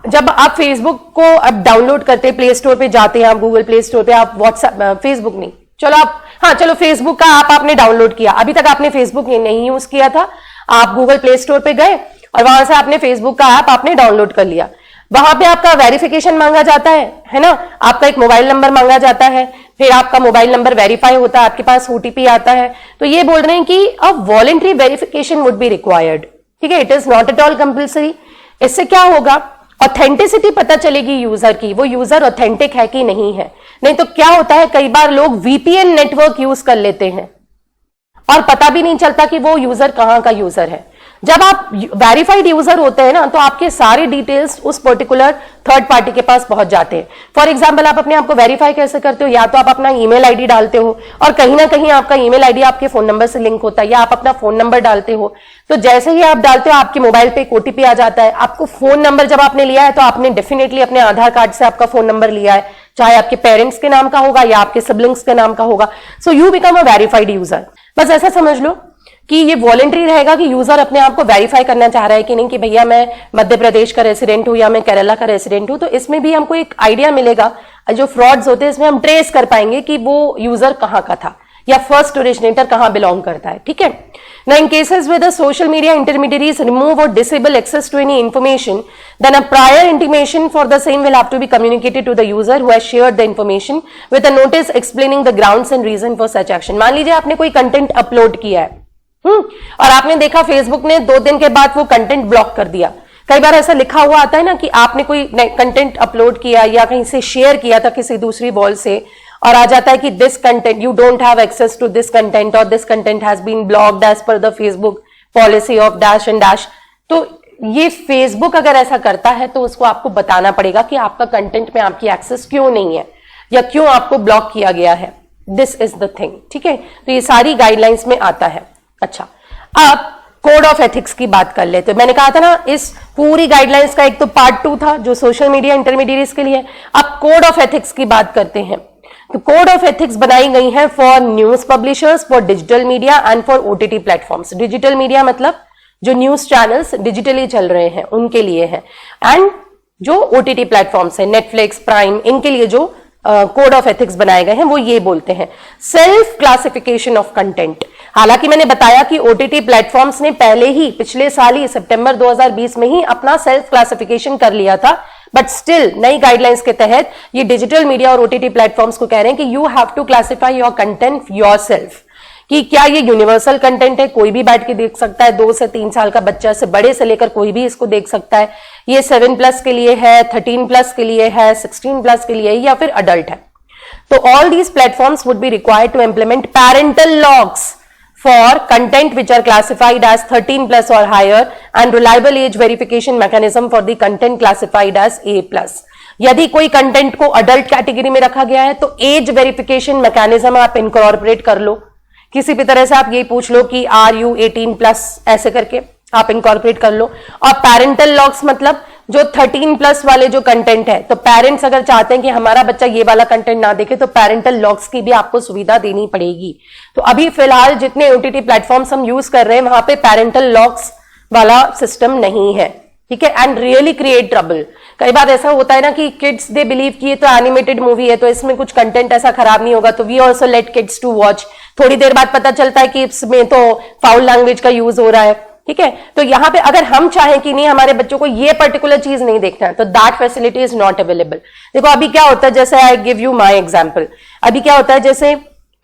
जब आप फेसबुक को अब डाउनलोड करते हैं, प्ले स्टोर पे जाते हैं, आप गूगल प्ले स्टोर पे, आप व्हाट्सएप, फेसबुक नहीं, चलो फेसबुक का ऐप आपने डाउनलोड किया, अभी तक आपने फेसबुक नहीं यूज किया था, आप गूगल प्ले स्टोर पे गए और वहां से आपने फेसबुक का ऐप आपने डाउनलोड कर लिया। वहां पे आपका वेरिफिकेशन मांगा जाता है ना, आपका एक मोबाइल नंबर मांगा जाता है, फिर आपका मोबाइल नंबर वेरीफाई होता है, आपके पास OTP आता है। तो ये बोल रहे हैं कि अ voluntary verification would be required. ठीक है, it is not at all compulsory. इससे क्या होगा, ऑथेंटिसिटी पता चलेगी यूजर की, वो यूजर ऑथेंटिक है कि नहीं है। नहीं तो क्या होता है, कई बार लोग VPN नेटवर्क यूज कर लेते हैं और पता भी नहीं चलता कि वो यूजर कहां का यूजर है। जब आप वेरीफाइड यूजर होते हैं ना, तो आपके सारे डिटेल्स उस पर्टिकुलर थर्ड पार्टी के पास पहुंच जाते हैं। फॉर एग्जांपल, आप अपने आप को वेरीफाई कैसे करते हो, या तो आप अपना ईमेल आईडी डालते हो और कहीं ना कहीं आपका ईमेल आईडी आपके फोन नंबर से लिंक होता है, या आप अपना फोन नंबर डालते हो। तो जैसे ही आप डालते हो, आपके मोबाइल पे एक OTP आ जाता है। आपको फोन नंबर जब आपने लिया है, तो आपने डेफिनेटली अपने आधार कार्ड से आपका फोन नंबर लिया है, चाहे आपके पेरेंट्स के नाम का होगा या आपके सिबलिंग्स के नाम का होगा। So you become a verified user. बस ऐसा समझ लो कि ये वॉलंटरी रहेगा कि यूजर अपने आप को वेरीफाई करना चाह रहा है कि नहीं, कि भैया मैं मध्य प्रदेश का रेसिडेंट हूं या मैं केरला का रेसिडेंट हूं। तो इसमें भी हमको एक आइडिया मिलेगा, जो फ्रॉड्स होते हैं इसमें हम ट्रेस कर पाएंगे कि वो यूजर कहां का था या फर्स्ट ओरिजिनेटर कहां बिलोंग करता है। ठीक है ना, in cases with the social media intermediaries remove और disable access to any information, then a prior intimation for the same will have to be communicated to the user who has shared the information with a notice explaining the grounds and reason for such action. मान लीजिए आपने कोई content upload किया है और आपने देखा Facebook ने 2 दिन के बाद वो कंटेंट ब्लॉक कर दिया। कई बार ऐसा लिखा हुआ आता है ना कि आपने कोई कंटेंट अपलोड किया या कहीं से शेयर किया था किसी दूसरी वॉल से, और आ जाता है कि this content, you don't have access to this content और this content has been blocked as per the Facebook policy of dash and dash. तो ये फेसबुक अगर ऐसा करता है तो उसको आपको बताना पड़ेगा कि आपका कंटेंट में आपकी एक्सेस क्यों नहीं है या क्यों आपको ब्लॉक किया गया है। This is the thing. ठीक है, तो ये सारी गाइडलाइंस में आता है। अच्छा, अब कोड ऑफ एथिक्स की बात कर लेते हैं। मैंने कहा था ना, इस पूरी गाइडलाइंस का एक तो पार्ट 2 था जो सोशल मीडिया इंटरमीडिएरीज के लिए। अब कोड ऑफ एथिक्स की बात करते हैं। तो कोड ऑफ एथिक्स बनाई गई है for news publishers, for digital media and for OTT platforms. Digital media मतलब जो न्यूज चैनल्स डिजिटली चल रहे हैं उनके लिए है, एंड जो ओटीटी प्लेटफॉर्म्स है नेटफ्लिक्स, प्राइम, इनके लिए जो कोड ऑफ एथिक्स बनाए गए हैं वो ये बोलते हैं सेल्फ क्लासिफिकेशन ऑफ कंटेंट। हालांकि मैंने बताया कि ओटीटी प्लेटफॉर्म्स ने पहले ही पिछले साल ही सितंबर 2020 में ही अपना सेल्फ क्लासिफिकेशन कर लिया था, बट स्टिल नई गाइडलाइंस के तहत ये डिजिटल मीडिया और ओटीटी प्लेटफॉर्म्स को कह रहे हैं कि you have to classify your content yourself, कि क्या ये यूनिवर्सल कंटेंट है, कोई भी बैठ के देख सकता है, 2 से 3 साल का बच्चा से बड़े से लेकर कोई भी इसको देख सकता है, ये 7+ के लिए है, 13+ के लिए है, 16+ के लिए है, या फिर अडल्ट है। तो all these platforms would be required to implement parental locks for content which are classified as 13+ or higher and reliable age verification mechanism for the content classified as A+। यदि कोई कंटेंट को adult category में रखा गया है तो as verification mechanism आप incorporate कर लो, किसी भी तरह से आप यही पूछ लो कि आर यू 18+, ऐसे करके आप इनकॉर्पोरेट कर लो। और पेरेंटल लॉक्स मतलब जो 13+ वाले जो कंटेंट है, तो पेरेंट्स अगर चाहते हैं कि हमारा बच्चा ये वाला कंटेंट ना देखे तो पेरेंटल लॉक्स की भी आपको सुविधा देनी पड़ेगी। तो अभी फिलहाल जितने ओटीटी प्लेटफॉर्म्स हम यूज कर रहे हैं वहां पे पेरेंटल लॉक्स वाला सिस्टम नहीं है, ठीक है, एंड रियली क्रिएट ट्रबल। कई बार ऐसा होता है ना कि किड्स दे बिलीव कि ये तो एनिमेटेड मूवी है तो इसमें कुछ कंटेंट ऐसा खराब नहीं होगा, तो we also let kids to watch. थोड़ी देर बाद पता चलता है कि इसमें तो फाउल लैंग्वेज का यूज हो रहा है, ठीक है। तो यहां पे अगर हम चाहें कि नहीं हमारे बच्चों को ये पर्टिकुलर चीज नहीं देखना है तो that facility is not available. देखो अभी क्या होता है, जैसे I give you my example, अभी क्या होता है, जैसे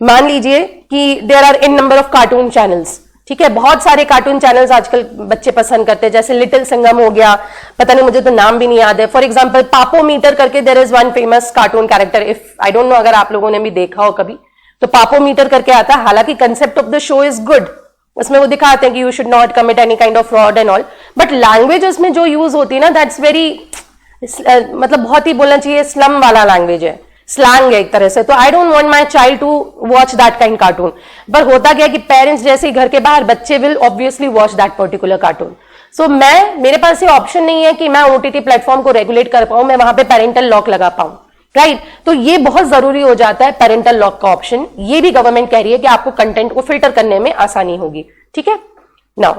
मान लीजिए कि there are in number of cartoon channels, ठीक है, बहुत सारे कार्टून चैनल्स आजकल बच्चे पसंद करते हैं, जैसे लिटिल सिंघम हो गया, पता नहीं मुझे तो नाम भी नहीं याद है। फॉर एग्जाम्पल पापोमीटर करके there is one famous cartoon character, if I don't know अगर आप लोगों ने भी देखा हो कभी, तो पापोमीटर करके आता है। हालांकि concept of the show is good, उसमें वो दिखाते हैं कि you should not commit any kind of fraud and all, but language उसमें जो यूज होती है ना दैट्स वेरी मतलब बहुत ही बोलना चाहिए स्लम वाला लैंग्वेज है, स्लैंग है एक तरह से। तो I don't want my child to watch that kind cartoon. पर होता क्या कि पेरेंट्स जैसे ही घर के बाहर, बच्चे will obviously watch that particular cartoon. So मेरे पास ये ऑप्शन नहीं है कि मैं ओटीटी प्लेटफॉर्म को रेगुलेट कर पाऊं, मैं वहां पे पेरेंटल लॉक लगा पाऊं, राइट। तो ये बहुत जरूरी हो जाता है पेरेंटल लॉक का ऑप्शन। ये भी गवर्नमेंट कह रही है कि आपको कंटेंट को फिल्टर करने में आसानी होगी, ठीक है। Now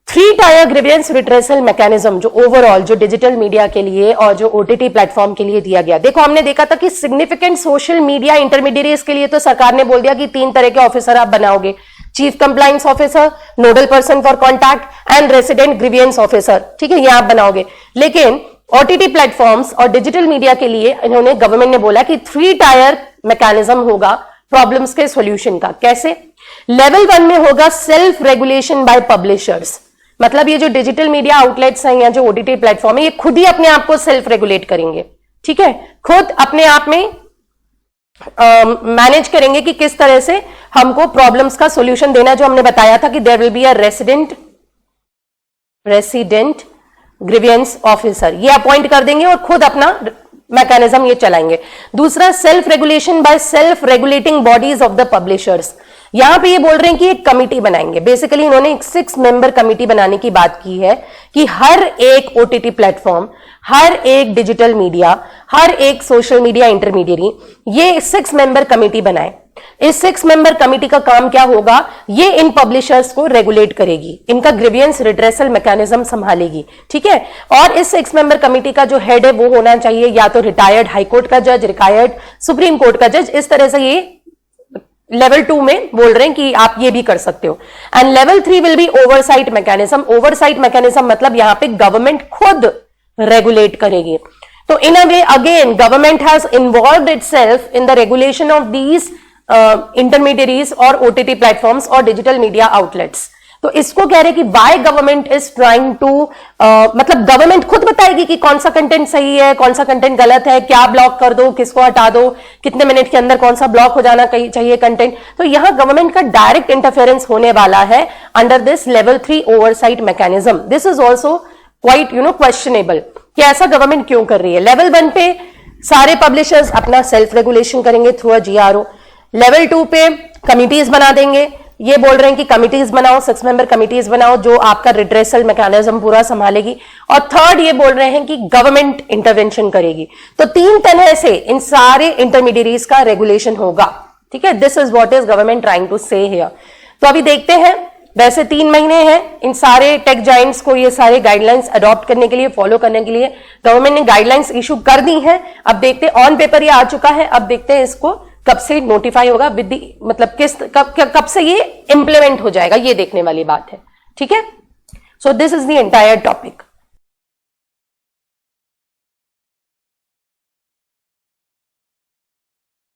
3 tyre grievance redressal mechanism जो ओवरऑल जो डिजिटल मीडिया के लिए और जो ओटीटी प्लेटफॉर्म के लिए दिया गया। देखो हमने देखा था कि सिग्निफिकेंट सोशल मीडिया इंटरमीडिएट्स के लिए तो सरकार ने बोल दिया कि 3 तरह के ऑफिसर आप बनाओगे, chief compliance officer, nodal person for contact and resident grievance officer, ठीक है, ये आप बनाओगे। लेकिन ओटीटी प्लेटफॉर्म्स और डिजिटल मीडिया के लिए इन्होंने गवर्नमेंट ने बोला कि 3 टायर मैकेनिज्म होगा प्रॉब्लम्स के सॉल्यूशन का। कैसे? लेवल 1 में होगा सेल्फ रेगुलेशन बाय पब्लिशर्स, मतलब ये जो डिजिटल मीडिया आउटलेट्स हैं या जो ओटीटी प्लेटफॉर्म है ये खुद ही अपने आप को सेल्फ रेगुलेट करेंगे, ठीक है, खुद अपने आप में मैनेज करेंगे कि किस तरह से हमको प्रॉब्लम्स का सॉल्यूशन देना है। जो हमने बताया था कि there will be a resident grievance officer, ये अपॉइंट कर देंगे और खुद अपना मैकेनिज्म ये चलाएंगे। दूसरा self regulation by self regulating bodies of the publishers, यहां पे ये बोल रहे हैं कि एक कमिटी बनाएंगे। बेसिकली इन्होंने एक 6 मेंबर कमिटी बनाने की बात की है कि हर एक ओटीटी प्लेटफॉर्म, हर एक डिजिटल मीडिया, हर एक सोशल मीडिया इंटरमीडियरी ये 6 मेंबर कमिटी बनाए। इस 6 मेंबर कमिटी का काम क्या होगा, ये इन पब्लिशर्स को रेगुलेट करेगी, इनका ग्रीवियंस रिड्रेसल मैकेनिज्म संभालेगी, ठीक है। और इस 6 मेंबर कमिटी का जो हेड है वो होना चाहिए या तो रिटायर्ड हाईकोर्ट का जज, रिटायर्ड सुप्रीम कोर्ट का जज। इस तरह से ये लेवल 2 में बोल रहे हैं कि आप ये भी कर सकते हो। And level 3 will be oversight mechanism. Oversight mechanism मतलब यहां पे गवर्नमेंट खुद रेगुलेट करेगी। तो in a way again government has involved itself in the regulation of these intermediaries और ओटीटी प्लेटफॉर्म्स और डिजिटल मीडिया आउटलेट्स। तो इसको कह रहे हैं कि why government is trying to, मतलब गवर्नमेंट खुद बताएगी कि कौन सा कंटेंट सही है, कौन सा कंटेंट गलत है, क्या ब्लॉक कर दो, किसको हटा दो, कितने मिनट के अंदर कौन सा ब्लॉक हो जाना चाहिए कंटेंट। तो यहां गवर्नमेंट का डायरेक्ट इंटरफेरेंस होने वाला है under this level 3 oversight mechanism. This is also quite questionable कि ऐसा गवर्नमेंट क्यों कर रही है। लेवल 1 पे सारे पब्लिशर्स अपना सेल्फ रेगुलेशन करेंगे थ्रू अ GRO। लेवल 2 पे कमिटीज बना देंगे, ये बोल रहे हैं कि कमिटीज बनाओ, 6 मेंबर कमिटीज बनाओ जो आपका रिड्रेसल मैकेनिज्म पूरा संभालेगी। और थर्ड ये बोल रहे हैं कि गवर्नमेंट इंटरवेंशन करेगी। तो 3 तरह से इन सारे इंटरमीडिएरीज का रेगुलेशन होगा, ठीक है। This is what is government trying to say here. तो अभी देखते हैं, वैसे 3 महीने हैं इन सारे टेक जाइंट्स को ये सारे गाइडलाइंस अडॉप्ट करने के लिए, फॉलो करने के लिए। गवर्नमेंट ने गाइडलाइंस इशू कर दी हैं। अब देखते हैं, ऑन पेपर ये आ चुका है, अब देखते हैं इसको कब से नोटिफाई होगा, विद दी मतलब किस कब से ये इंप्लीमेंट हो जाएगा, ये देखने वाली बात है, ठीक है। सो this is the entire topic.